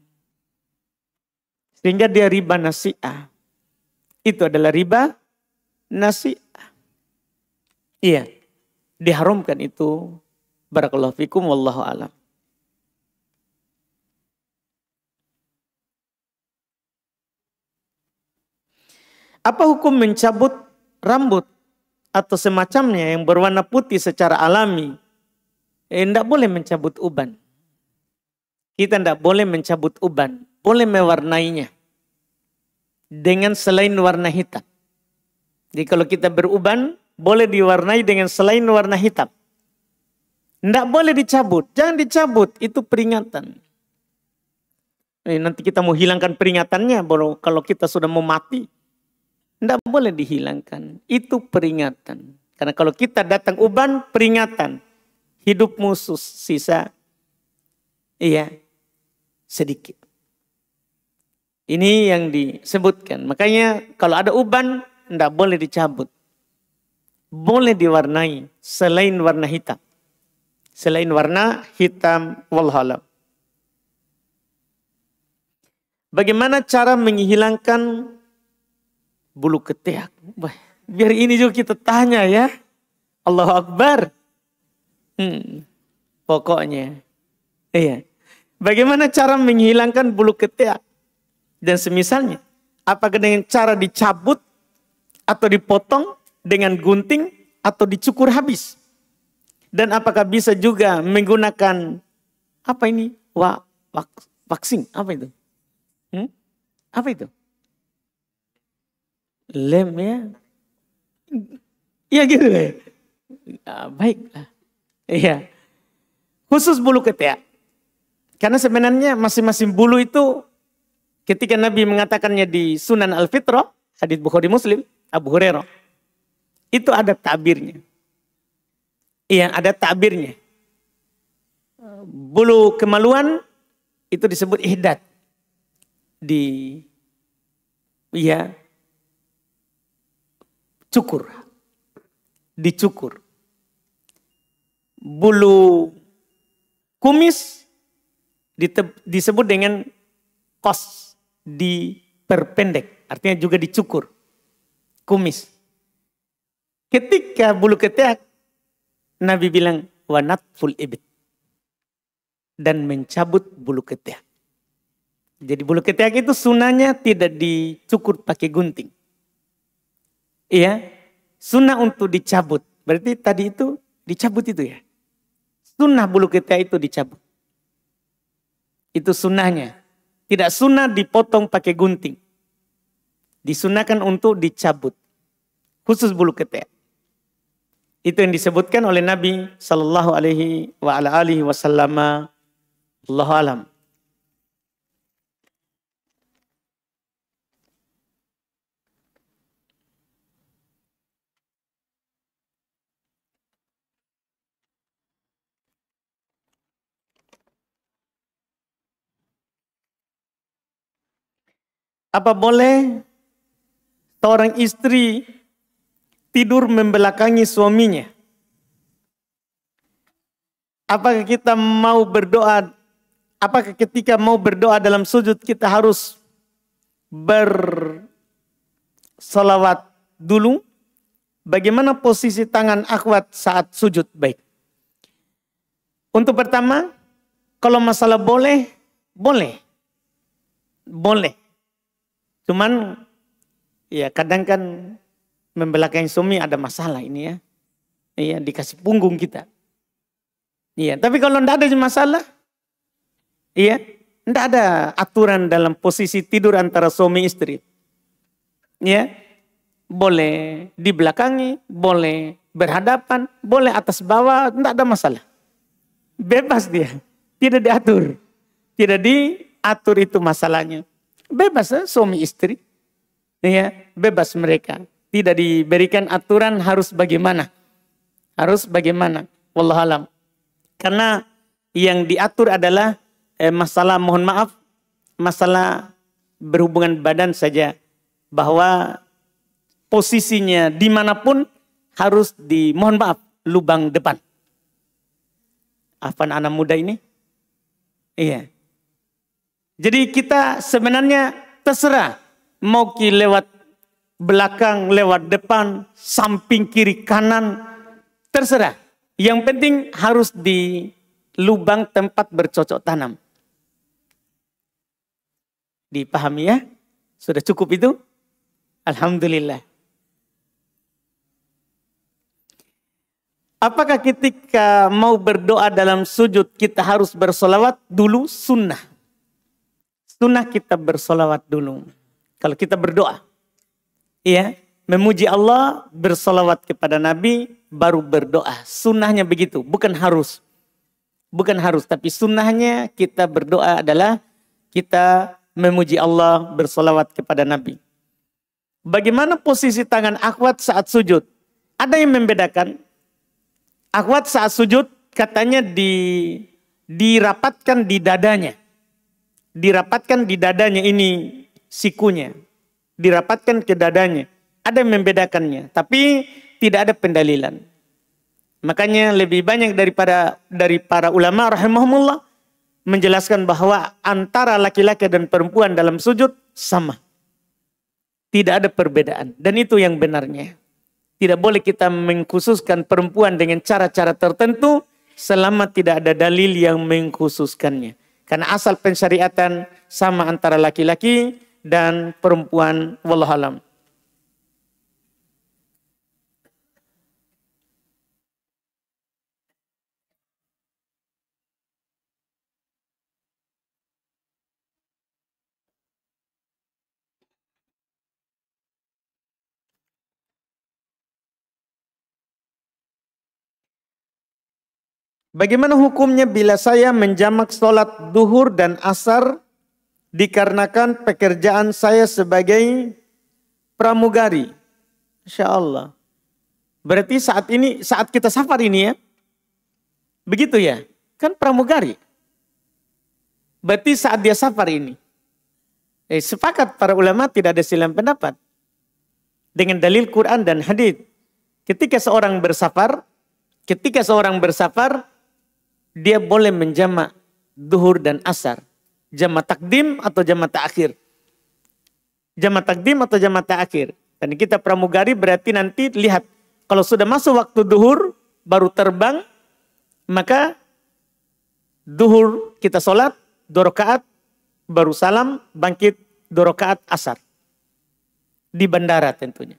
Sehingga dia riba nasi'ah. Itu adalah riba nasi'ah. Iya. diharamkan itu. Barakallahu fikum, wallahu a'lam. Apa hukum mencabut rambut atau semacamnya yang berwarna putih secara alami? Tidak boleh mencabut uban. Kita tidak boleh mencabut uban. Boleh mewarnainya dengan selain warna hitam. Jadi kalau kita beruban, boleh diwarnai dengan selain warna hitam. Tidak boleh dicabut. Jangan dicabut. Itu peringatan. Nanti kita mau hilangkan peringatannya. Kalau kita sudah mau mati. Tidak boleh dihilangkan. Itu peringatan. Karena kalau kita datang uban, peringatan. Hidupmu sisa. Iya. Sedikit. Ini yang disebutkan. Makanya kalau ada uban, tidak boleh dicabut. Boleh diwarnai selain warna hitam. Selain warna hitam, walhalam. Bagaimana cara menghilangkan bulu ketiak? Biar ini juga kita tanya ya. Allahu Akbar. Pokoknya. Iya. Bagaimana cara menghilangkan bulu ketiak? Dan semisalnya. Apakah dengan cara dicabut atau dipotong dengan gunting atau dicukur habis? Dan apakah bisa juga menggunakan apa ini? Vaksin, apa itu? Apa itu? Lem ya? Iya gitu ya. Baiklah. Iya. Khusus bulu ketiak. Karena sebenarnya masing-masing bulu itu ketika Nabi mengatakannya di Sunan Al-Fitrah, hadits Bukhari Muslim, Abu Hurairah, itu ada takbirnya. Iya, ada takbirnya. Bulu kemaluan itu disebut ihdad. Cukur. Dicukur. Bulu kumis disebut dengan qas, diperpendek. Artinya juga dicukur. Kumis. Ketika bulu ketiak, Nabi bilang, wa natful ibit. Dan mencabut bulu ketiak. Jadi bulu ketiak itu sunahnya tidak dicukur pakai gunting. Iya, sunnah untuk dicabut. Berarti tadi itu dicabut itu ya. Sunnah bulu ketiak itu dicabut. Itu sunnahnya. Tidak sunnah dipotong pakai gunting. Disunahkan untuk dicabut. Khusus bulu ketiak. Itu yang disebutkan oleh Nabi sallallahu alaihi wasallam. Allahu alam. Apa boleh seorang istri tidur membelakangi suaminya? Apakah kita mau berdoa? Apakah ketika mau berdoa dalam sujud kita harus bersolawat dulu? Bagaimana posisi tangan akhwat saat sujud? Baik. Untuk pertama, kalau masalah boleh. Cuman ya kadang kan membelakangi suami ada masalah ini ya. Iya, dikasih punggung kita. Iya, tapi kalau tidak ada masalah, iya, tidak ada aturan dalam posisi tidur antara suami istri. Ya, boleh di belakangi, boleh berhadapan, boleh atas bawah, tidak ada masalah. Bebas dia, tidak diatur. Tidak diatur itu masalahnya. Bebas suami istri. Ya, bebas mereka. Tidak diberikan aturan harus bagaimana. Harus bagaimana. Wallahualam. Karena yang diatur adalah masalah, mohon maaf, masalah berhubungan badan saja. Bahwa posisinya dimanapun harus mohon maaf, lubang depan. Apa anak muda ini? Iya. Jadi kita sebenarnya terserah. Mau lewat belakang, lewat depan, samping, kiri, kanan. Terserah. Yang penting harus di lubang tempat bercocok tanam. Dipahami ya? Sudah cukup itu? Alhamdulillah. Apakah ketika mau berdoa dalam sujud kita harus bersolawat dulu? Sunnah. Sunnah kita bersolawat dulu. Kalau kita berdoa. Iya. Memuji Allah, bersolawat kepada Nabi, baru berdoa. Sunnahnya begitu. Bukan harus. Bukan harus. Tapi sunnahnya kita berdoa adalah kita memuji Allah, bersolawat kepada Nabi. Bagaimana posisi tangan akhwat saat sujud? Ada yang membedakan. Akhwat saat sujud katanya dirapatkan di dadanya. Dirapatkan di dadanya ini sikunya. Dirapatkan ke dadanya. Ada yang membedakannya. Tapi tidak ada pendalilan. Makanya lebih banyak dari para ulama rahimahumullah menjelaskan bahwa antara laki-laki dan perempuan dalam sujud sama. Tidak ada perbedaan. Dan itu yang benarnya. Tidak boleh kita mengkhususkan perempuan dengan cara-cara tertentu selama tidak ada dalil yang mengkhususkannya. Karena asal pensyariatan sama antara laki-laki dan perempuan. Wallahualam. Bagaimana hukumnya bila saya menjamak sholat duhur dan asar dikarenakan pekerjaan saya sebagai pramugari? Insya Allah. Berarti saat kita safar ini ya. Begitu ya. Kan pramugari. Berarti saat dia safar ini. Sepakat para ulama tidak ada silang pendapat. Dengan dalil Quran dan hadits. Ketika seorang bersafar, dia boleh menjamak duhur dan asar. Jamak takdim atau jamak ta'akhir. Jamak takdim atau jamak ta'akhir. Dan kita pramugari berarti nanti lihat. Kalau sudah masuk waktu duhur, baru terbang. Maka duhur kita sholat, 2 rakaat, baru salam, bangkit 2 rakaat asar. Di bandara tentunya.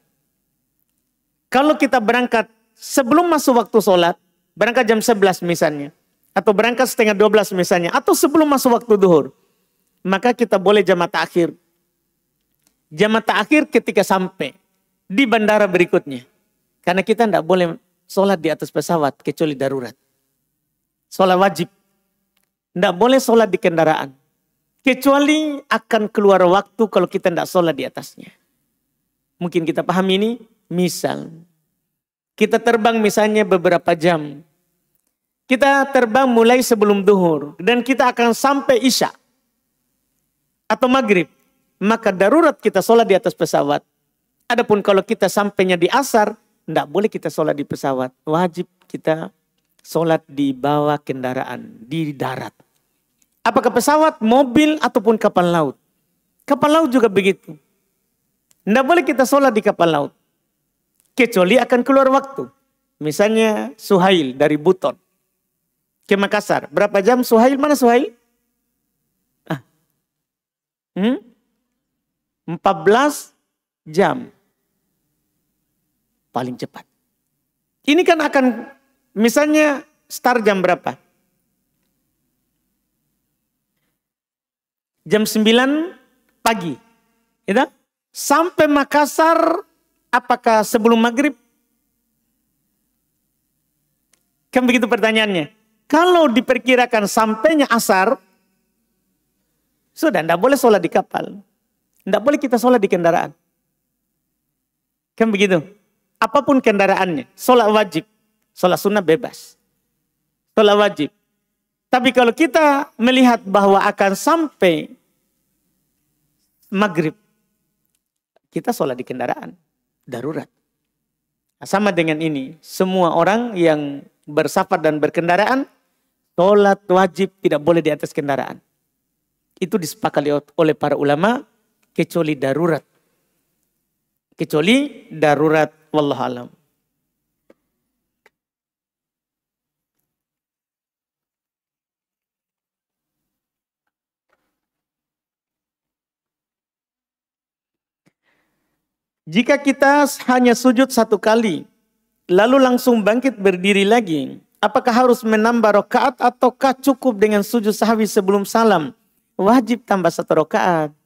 Kalau kita berangkat sebelum masuk waktu sholat, berangkat jam 11 misalnya. Atau berangkat setengah 12 misalnya. Atau sebelum masuk waktu duhur. Maka kita boleh jamak ta'akhir. Jamak ta'akhir ketika sampai di bandara berikutnya. Karena kita tidak boleh sholat di atas pesawat kecuali darurat. Sholat wajib. Tidak boleh sholat di kendaraan. Kecuali akan keluar waktu kalau kita tidak sholat di atasnya. Mungkin kita paham ini. Misal. Kita terbang misalnya beberapa jam. Kita terbang mulai sebelum duhur. Dan kita akan sampai isya. Atau maghrib. Maka darurat kita sholat di atas pesawat. Adapun kalau kita sampainya di asar. Tidak boleh kita sholat di pesawat. Wajib kita sholat di bawah kendaraan. Di darat. Apakah pesawat, mobil, ataupun kapal laut. Kapal laut juga begitu. Tidak boleh kita sholat di kapal laut. Kecuali akan keluar waktu. Misalnya Suhail dari Buton. Ke Makassar. Berapa jam Suhail? Mana Suhail? 14 jam. Paling cepat. Ini kan akan misalnya start jam berapa? Jam 9 pagi. Ya, sampai Makassar apakah sebelum maghrib? Kan begitu pertanyaannya. Kalau diperkirakan sampainya asar, sudah tidak boleh sholat di kapal. Tidak boleh kita sholat di kendaraan. Kan begitu. Apapun kendaraannya. Sholat wajib. Sholat sunnah bebas. Sholat wajib. Tapi kalau kita melihat bahwa akan sampai maghrib. Kita sholat di kendaraan. Darurat. Nah, sama dengan ini. Semua orang yang bersafar dan berkendaraan. Sholat wajib tidak boleh di atas kendaraan. Itu disepakati oleh para ulama. Kecuali darurat. Kecuali darurat. Wallahu alam. Jika kita hanya sujud satu kali, lalu langsung bangkit berdiri lagi, apakah harus menambah rakaat ataukah cukup dengan sujud sahwi sebelum salam? Wajib tambah 1 rakaat.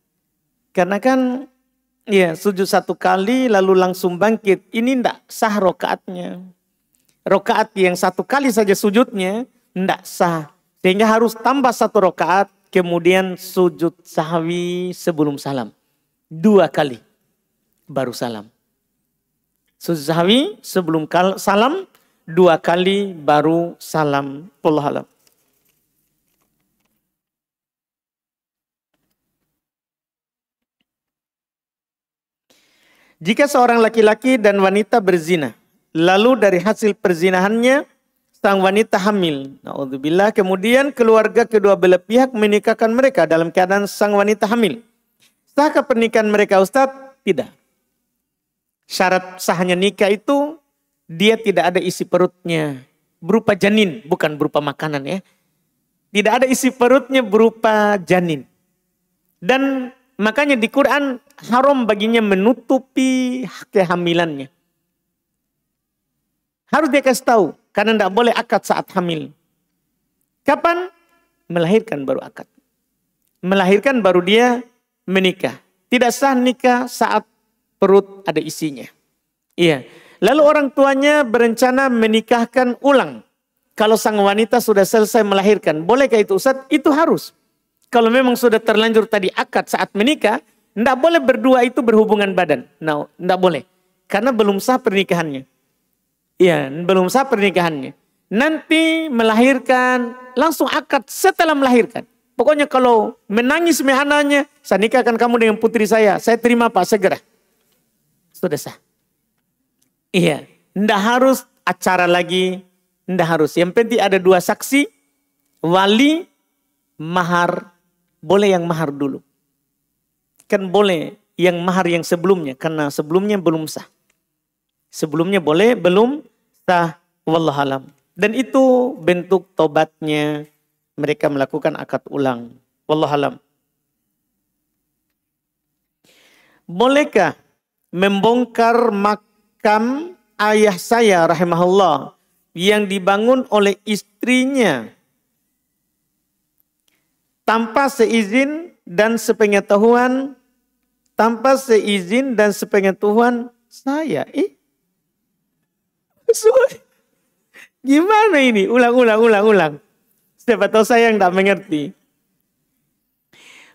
Karena kan ya sujud satu kali lalu langsung bangkit, ini tidak sah rakaatnya. Rakaat yang 1 kali saja sujudnya tidak sah. Sehingga harus tambah 1 rakaat, kemudian sujud sahwi sebelum salam. 2 kali. Baru salam. Sujud sahwi sebelum salam 2 kali baru salam. Wallahu a'lam. Jika seorang laki-laki dan wanita berzina, lalu dari hasil perzinahannya sang wanita hamil, naudzubillah, kemudian keluarga kedua belah pihak menikahkan mereka dalam keadaan sang wanita hamil. Sahkah pernikahan mereka, Ustadz? Tidak. Syarat sahnya nikah itu dia tidak ada isi perutnya berupa janin, bukan berupa makanan ya. Tidak ada isi perutnya berupa janin. Dan makanya di Quran haram baginya menutupi kehamilannya. Harus dia kasih tahu karena tidak boleh akad saat hamil. Kapan? Melahirkan baru akad. Melahirkan baru dia menikah. Tidak sah nikah saat perut ada isinya. Iya. Lalu orang tuanya berencana menikahkan ulang. Kalau sang wanita sudah selesai melahirkan. Bolehkah itu Ustaz? Itu harus. Kalau memang sudah terlanjur tadi akad saat menikah. Tidak boleh berdua itu berhubungan badan. Nah, tidak boleh. Karena belum sah pernikahannya. Iya, belum sah pernikahannya. Nanti melahirkan, langsung akad setelah melahirkan. Pokoknya kalau menangis anaknya, saya nikahkan kamu dengan putri saya terima Pak segera. Sudah sah. Iya, tidak harus acara lagi, tidak harus. Yang penting ada 2 saksi, wali, mahar. Boleh yang mahar dulu. Kan boleh yang mahar yang sebelumnya, karena sebelumnya belum sah. Sebelumnya boleh, belum sah. Wallahu alam. Dan itu bentuk tobatnya mereka melakukan akad ulang. Wallahu alam. Bolehkah membongkar makam ayah saya rahimahullah yang dibangun oleh istrinya tanpa seizin dan sepengetahuan saya? Gimana ini? Ulang. Siapa tahu saya yang tidak mengerti.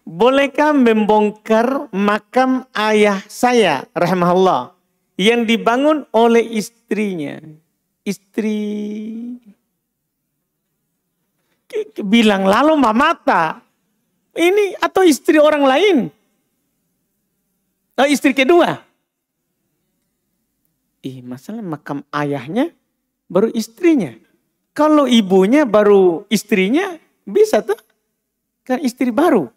Bolehkah membongkar makam ayah saya rahimahullah yang dibangun oleh istrinya? Istri bilang lalu mamata. Ini atau istri orang lain? Oh, istri kedua. Masalah makam ayahnya baru istrinya. Kalau ibunya baru istrinya bisa tuh. Kan istri baru.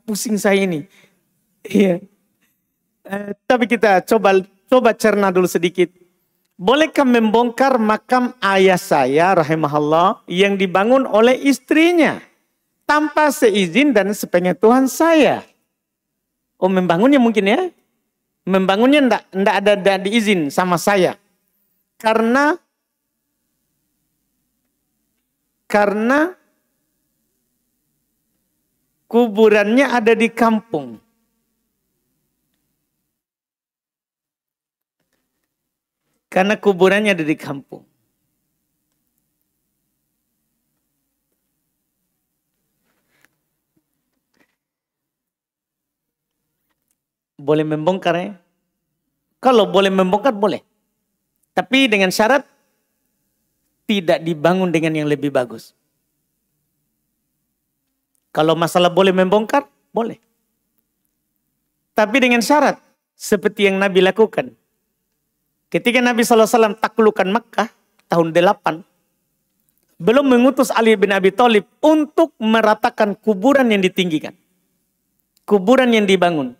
Pusing saya ini. Iya. Tapi kita coba cerna dulu sedikit. Bolehkah membongkar makam ayah saya rahimahullah yang dibangun oleh istrinya tanpa seizin dan sepengetahuan saya? Oh, membangunnya mungkin ya. Membangunnya enggak ada diizin sama saya. Karena kuburannya ada di kampung. Karena kuburannya ada di kampung. Boleh membongkar ya? Kalau boleh membongkar boleh. Tapi dengan syarat tidak dibangun dengan yang lebih bagus. Kalau masalah boleh membongkar, boleh. Tapi dengan syarat seperti yang Nabi lakukan. Ketika Nabi SAW taklukkan Makkah tahun 8, belum mengutus Ali bin Abi Thalib untuk meratakan kuburan yang ditinggikan. Kuburan yang dibangun.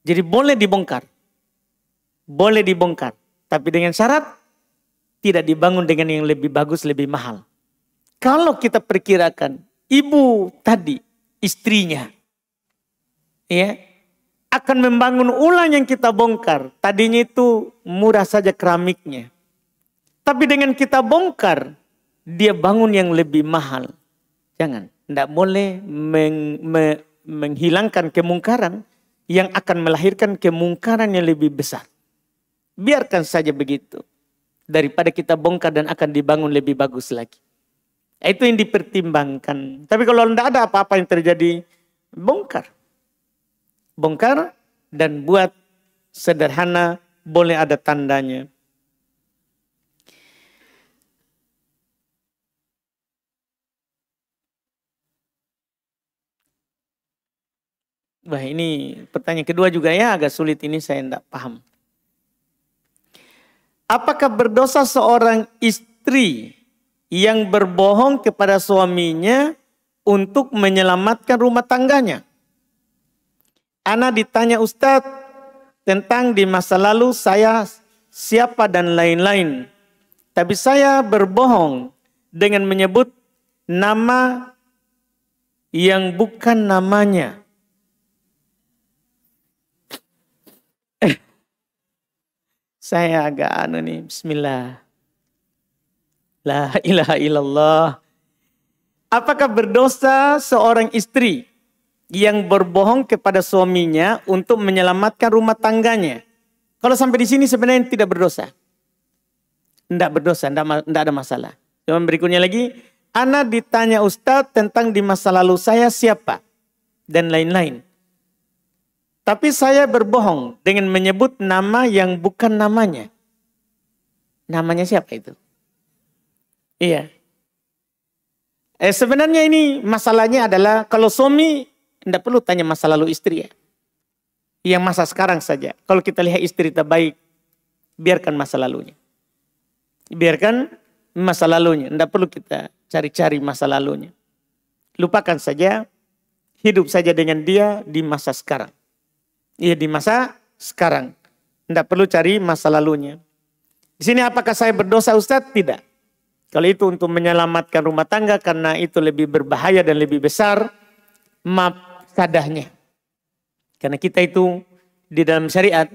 Jadi boleh dibongkar. Boleh dibongkar. Tapi dengan syarat tidak dibangun dengan yang lebih bagus, lebih mahal. Kalau kita perkirakan ibu tadi, istrinya, ya, akan membangun ulang yang kita bongkar. Tadinya itu murah saja keramiknya. Tapi dengan kita bongkar, dia bangun yang lebih mahal. Jangan, tidak boleh menghilangkan kemungkaran yang akan melahirkan kemungkaran yang lebih besar. Biarkan saja begitu. Daripada kita bongkar dan akan dibangun lebih bagus lagi. Itu yang dipertimbangkan. Tapi kalau tidak ada apa-apa yang terjadi, bongkar. Bongkar dan buat sederhana, boleh ada tandanya. Wah, ini pertanyaan kedua juga ya, agak sulit ini, saya tidak paham. Apakah berdosa seorang istri yang berbohong kepada suaminya untuk menyelamatkan rumah tangganya? Ana ditanya Ustadz tentang di masa lalu saya siapa dan lain-lain. Tapi saya berbohong dengan menyebut nama yang bukan namanya. Saya agak bismillah. La ilaha illallah. Apakah berdosa seorang istri yang berbohong kepada suaminya untuk menyelamatkan rumah tangganya? Kalau sampai di sini sebenarnya tidak berdosa. Tidak berdosa, tidak ada masalah. Yang berikutnya lagi, ana ditanya Ustadz tentang di masa lalu saya siapa dan lain-lain. Tapi saya berbohong dengan menyebut nama yang bukan namanya. Namanya siapa itu? Iya. Sebenarnya ini masalahnya adalah kalau suami tidak perlu tanya masa lalu istri ya. Yang masa sekarang saja. Kalau kita lihat istri terbaik, biarkan masa lalunya. Biarkan masa lalunya. Tidak perlu kita cari-cari masa lalunya. Lupakan saja. Hidup saja dengan dia di masa sekarang. Iya, di masa sekarang. Tidak perlu cari masa lalunya. Di sini apakah saya berdosa Ustadz? Tidak. Kalau itu untuk menyelamatkan rumah tangga karena itu lebih berbahaya dan lebih besar, mafsadahnya. Karena kita itu di dalam syariat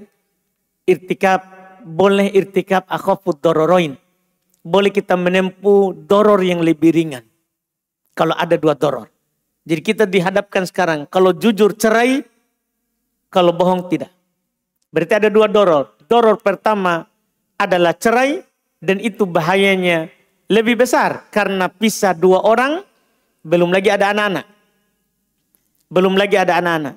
boleh irtikab akhafud dororoin. Boleh kita menempuh doror yang lebih ringan. Kalau ada dua doror. Jadi kita dihadapkan sekarang, kalau jujur cerai, kalau bohong tidak. Berarti ada dua doror. Doror pertama adalah cerai dan itu bahayanya lebih besar. Karena pisah dua orang, belum lagi ada anak-anak. Belum lagi ada anak-anak.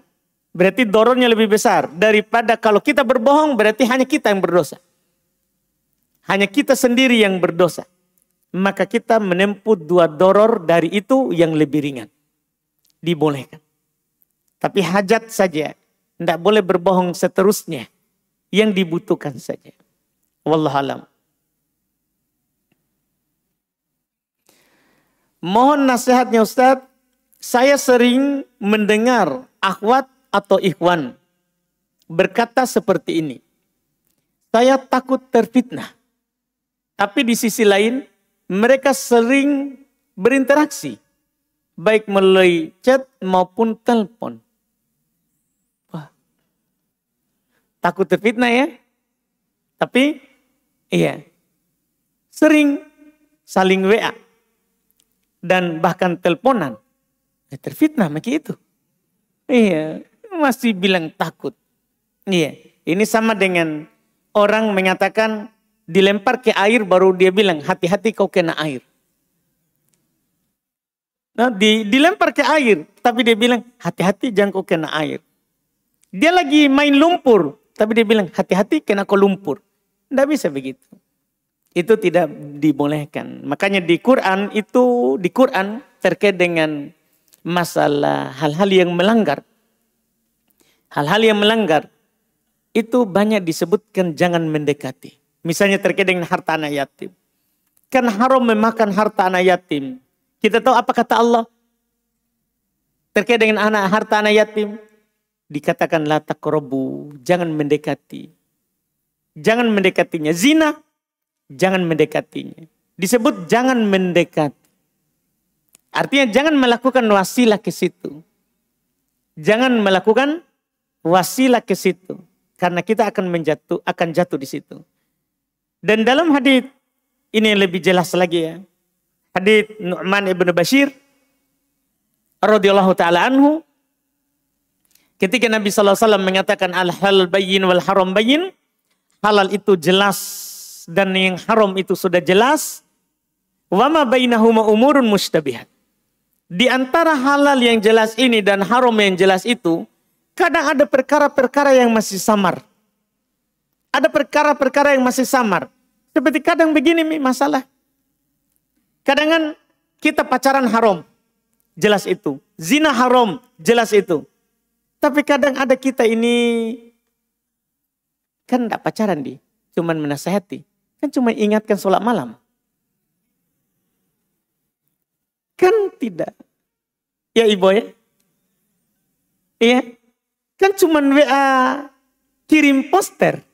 Berarti dorornya lebih besar. Daripada kalau kita berbohong berarti hanya kita yang berdosa. Hanya kita sendiri yang berdosa. Maka kita menempuh dua doror dari itu yang lebih ringan. Dibolehkan. Tapi hajat saja. Tidak boleh berbohong seterusnya. Yang dibutuhkan saja. Wallahualam. Mohon nasihatnya Ustadz. Saya sering mendengar akhwat atau ikhwan berkata seperti ini. Saya takut terfitnah. Tapi di sisi lain mereka sering berinteraksi. Baik melalui chat maupun telepon. Takut terfitnah ya. Tapi iya. Sering saling WA. Dan bahkan teleponan. Terfitnah macam itu. Iya. Masih bilang takut. Iya. Ini sama dengan orang mengatakan dilempar ke air baru dia bilang hati-hati kau kena air. Nah, dilempar ke air. Tapi dia bilang hati-hati jangan kau kena air. Dia lagi main lumpur. Tapi dia bilang, hati-hati kena kau lumpur. Tidak bisa begitu. Itu tidak dibolehkan. Makanya di Quran terkait dengan masalah hal-hal yang melanggar. Hal-hal yang melanggar. Itu banyak disebutkan jangan mendekati. Misalnya terkait dengan harta anak yatim. Kan haram memakan harta anak yatim. Kita tahu apa kata Allah? Terkait dengan harta anak yatim. Dikatakan la taqrabu, jangan mendekati. Jangan mendekatinya. Zina, jangan mendekatinya. Disebut jangan mendekati. Artinya jangan melakukan wasilah ke situ. Jangan melakukan wasilah ke situ. Karena kita akan jatuh di situ. Dan dalam hadits ini yang lebih jelas lagi ya. Hadits Nu'man ibn Bashir radhiyallahu taala anhu, ketika Nabi SAW mengatakan al-halal bayyin wal haram bayyin, halal itu jelas dan yang haram itu sudah jelas. Wa ma bainahuma umurun mustabihat. Di antara halal yang jelas ini dan haram yang jelas itu, kadang ada perkara-perkara yang masih samar. Ada perkara-perkara yang masih samar. Seperti kadang begini masalah. Kadang kan kita pacaran haram. Jelas itu. Zina haram. Jelas itu. Tapi kadang ada kita ini kan enggak pacaran cuman menasehati. Kan cuma ingatkan sholat malam. Kan tidak. Ya ibu ya. Iya. Kan cuman WA kirim poster.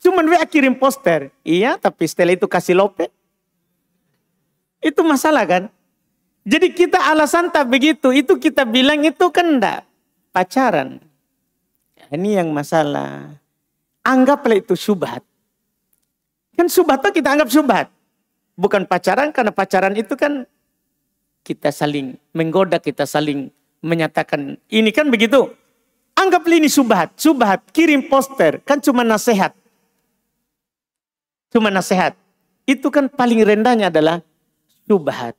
Cuman WA kirim poster. Iya, tapi setelah itu kasih lope. Itu masalah kan. Jadi kita alasan tak begitu. Itu kita bilang itu kan enggak pacaran. Ini yang masalah. Anggaplah itu syubhat. Kan syubhat itu kita anggap syubhat. Bukan pacaran, karena pacaran itu kan kita saling menggoda, kita saling menyatakan ini kan begitu. Anggaplah ini syubhat. Syubhat, kirim poster, kan cuma nasihat. Cuma nasihat. Itu kan paling rendahnya adalah syubhat.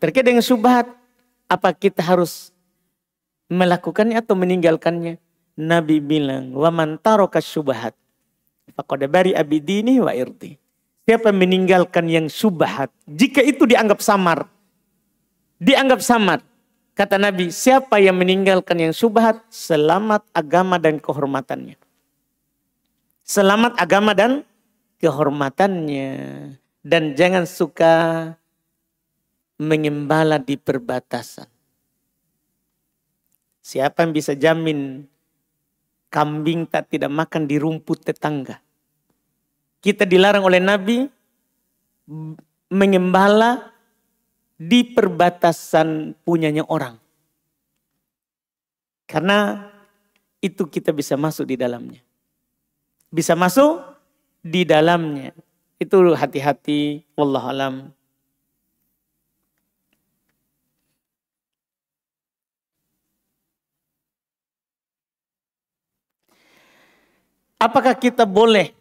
Terkait dengan syubhat, apa kita harus melakukannya atau meninggalkannya? Nabi bilang, wa man taraka syubhat faqad bari'a bidinihi wa irdi. Siapa meninggalkan yang syubhat, jika itu dianggap samar. Dianggap samar. Kata Nabi, siapa yang meninggalkan yang syubhat, selamat agama dan kehormatannya. Selamat agama dan kehormatannya. Dan jangan suka mengembala di perbatasan. Siapa yang bisa jamin kambing tak tidak makan di rumput tetangga? Kita dilarang oleh Nabi mengembala di perbatasan punyanya orang. Karena itu kita bisa masuk di dalamnya. Bisa masuk di dalamnya. Itu hati-hati. Wallahu alam. Apakah kita boleh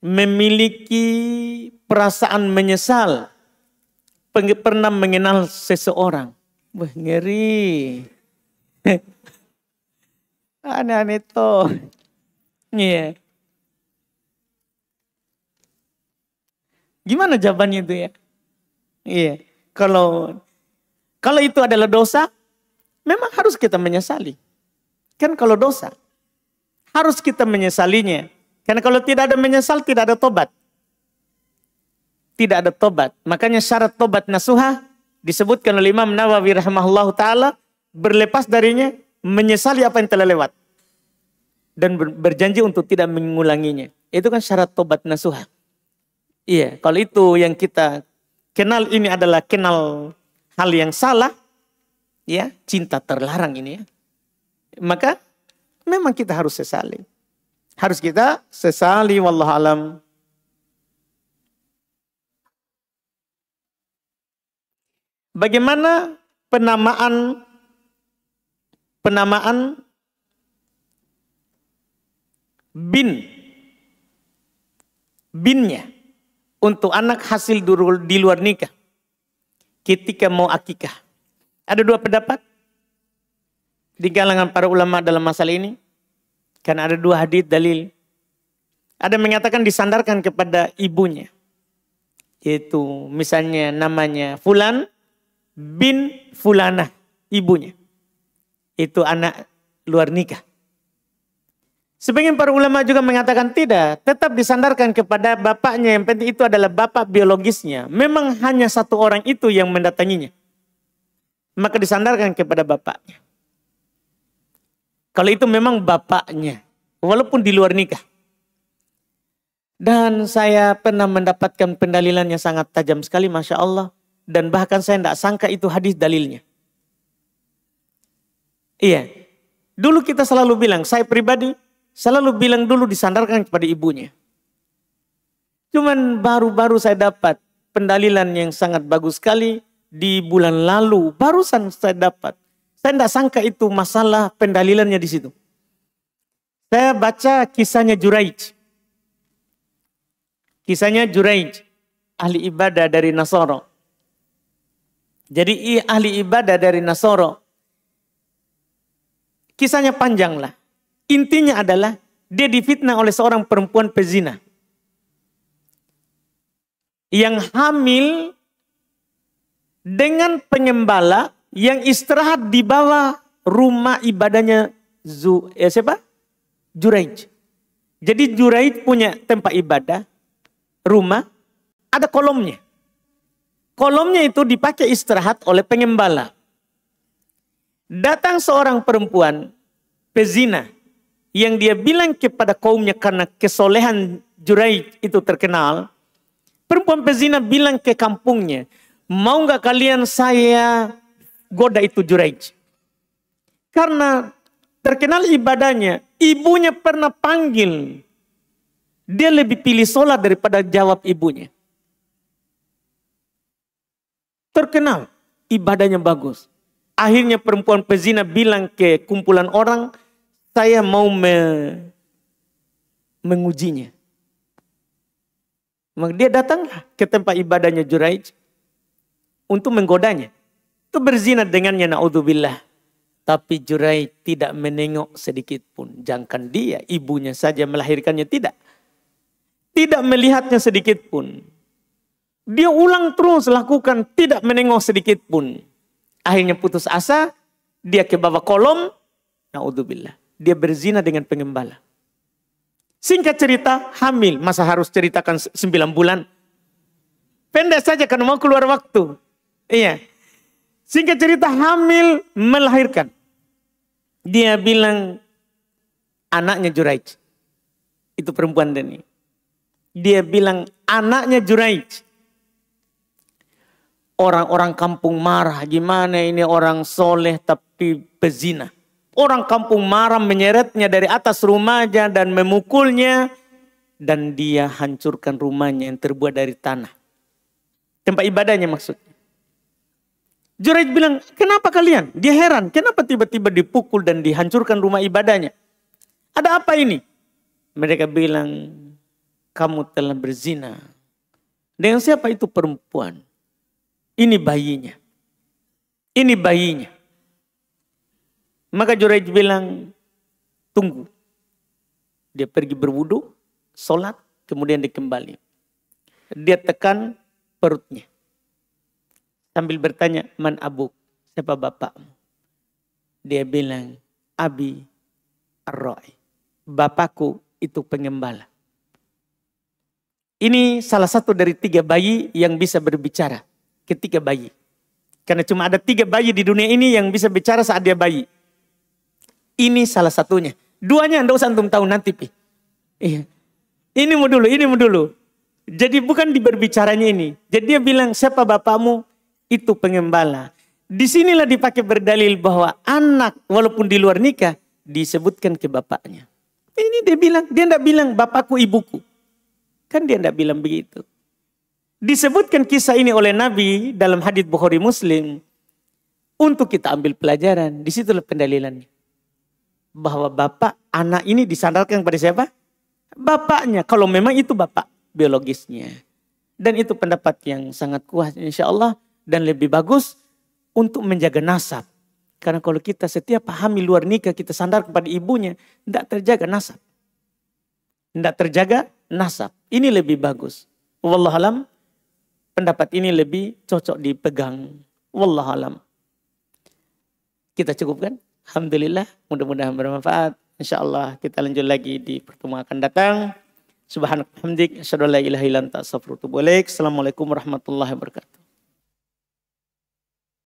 memiliki perasaan menyesal pernah mengenal seseorang? Wah, ngeri. Aneh-aneh toh. Iya. Gimana jawabannya itu ya? Iya. Kalau itu adalah dosa, memang harus kita menyesali. Kan kalau dosa, harus kita menyesalinya. Karena kalau tidak ada menyesal, tidak ada tobat. Tidak ada tobat. Makanya syarat tobat nasuha disebutkan oleh Imam Nawawi rahimahullah ta'ala, berlepas darinya, menyesali apa yang telah lewat. Dan berjanji untuk tidak mengulanginya. Itu kan syarat tobat nasuha. Iya, kalau itu yang kita kenal ini adalah kenal hal yang salah, ya, cinta terlarang ini ya. Maka memang kita harus sesali. Harus kita sesali, wallahu alam. Bagaimana penamaan binnya untuk anak hasil di luar nikah ketika mau akikah? Ada dua pendapat di kalangan para ulama dalam masalah ini. Karena ada dua hadits dalil. Ada mengatakan disandarkan kepada ibunya. Yaitu misalnya namanya Fulan bin Fulanah, ibunya. Itu anak luar nikah. Sebagian para ulama juga mengatakan tidak. Tetap disandarkan kepada bapaknya. Yang penting itu adalah bapak biologisnya. Memang hanya satu orang itu yang mendatanginya. Maka disandarkan kepada bapaknya. Kalau itu memang bapaknya. Walaupun di luar nikah. Dan saya pernah mendapatkan pendalilannya sangat tajam sekali. Masya Allah. Dan bahkan saya tidak sangka itu hadis dalilnya. Iya. Dulu kita selalu bilang, saya pribadi selalu bilang dulu disandarkan kepada ibunya. Cuman baru-baru saya dapat pendalilan yang sangat bagus sekali di bulan lalu. Barusan saya dapat. Saya tidak sangka itu masalah pendalilannya di situ. Saya baca kisahnya Juraij. Kisahnya Juraij, ahli ibadah dari Nasoro. Jadi ahli ibadah dari Nasoro. Kisahnya panjang lah. Intinya adalah dia difitnah oleh seorang perempuan pezina. Yang hamil dengan pengembala yang istirahat di bawah rumah ibadahnya Juraij. Jadi Juraij punya tempat ibadah, rumah, ada kolomnya. Kolomnya itu dipakai istirahat oleh pengembala. Datang seorang perempuan pezina yang dia bilang kepada kaumnya karena kesolehan Juraij itu terkenal. Perempuan pezina bilang ke kampungnya, mau nggak kalian saya goda itu Juraij? Karena terkenal ibadahnya, ibunya pernah panggil. Dia lebih pilih sholat daripada jawab ibunya. Terkenal, ibadahnya bagus. Akhirnya perempuan pezina bilang ke kumpulan orang, saya mau mengujinya. Maka dia datanglah ke tempat ibadahnya Juraij untuk menggodanya. Itu berzina dengannya, na'udzubillah. Tapi Juraij tidak menengok sedikit pun. Jangankan dia, ibunya saja melahirkannya tidak. Tidak melihatnya sedikit pun. Dia ulang terus lakukan, tidak menengok sedikit pun. Akhirnya putus asa, dia ke bawah kolom, na'udzubillah. Dia berzina dengan pengembala. Singkat cerita, hamil. Masa harus ceritakan 9 bulan? Pendek saja karena mau keluar waktu. Iya. Singkat cerita, hamil, melahirkan. Dia bilang, anaknya Juraij. Itu perempuan ini. Dia bilang, anaknya Juraij. Orang-orang kampung marah. Gimana ini orang soleh tapi pezina. Orang kampung marah menyeretnya dari atas rumahnya dan memukulnya. Dan dia hancurkan rumahnya yang terbuat dari tanah. Tempat ibadahnya maksudnya. Juraij bilang, kenapa kalian? Dia heran, kenapa tiba-tiba dipukul dan dihancurkan rumah ibadahnya? Ada apa ini? Mereka bilang, kamu telah berzina. Dengan siapa itu perempuan? Ini bayinya. Ini bayinya. Maka Juraij bilang, tunggu. Dia pergi berwudu, sholat, kemudian dia kembali. Dia tekan perutnya. Sambil bertanya, man abuk, siapa bapakmu? Dia bilang, abi ar-ra'i. Bapakku itu pengembala. Ini salah satu dari 3 bayi yang bisa berbicara. Ketika bayi. Karena cuma ada 3 bayi di dunia ini yang bisa bicara saat dia bayi. Ini salah satunya. 2-nya anda usah antum tahu nanti. Iya. Ini mau dulu. Jadi bukan di berbicaranya ini. Jadi dia bilang, siapa bapakmu? Itu pengembala. Disinilah dipakai berdalil bahwa anak walaupun di luar nikah disebutkan ke bapaknya. Ini dia bilang, dia tidak bilang bapakku ibuku. Kan dia tidak bilang begitu. Disebutkan kisah ini oleh Nabi dalam hadits Bukhari Muslim. Untuk kita ambil pelajaran. Disitulah pendalilannya. Bahwa bapak anak ini disandarkan kepada siapa? Bapaknya. Kalau memang itu bapak biologisnya. Dan itu pendapat yang sangat kuat insya Allah. Dan lebih bagus untuk menjaga nasab. Karena kalau kita setiap hamil luar nikah kita sandar kepada ibunya. Tidak terjaga nasab. Tidak terjaga nasab. Ini lebih bagus. Wallahualam. Pendapat ini lebih cocok dipegang. Wallahualam. Kita cukupkan. Alhamdulillah, mudah-mudahan bermanfaat. InsyaAllah kita lanjut lagi di pertemuan akan datang. Subhanallah, hamdik, asyhadu an la ilaha illa anta, astaghfiruka wa atubu ilaik. Assalamualaikum warahmatullahi wabarakatuh.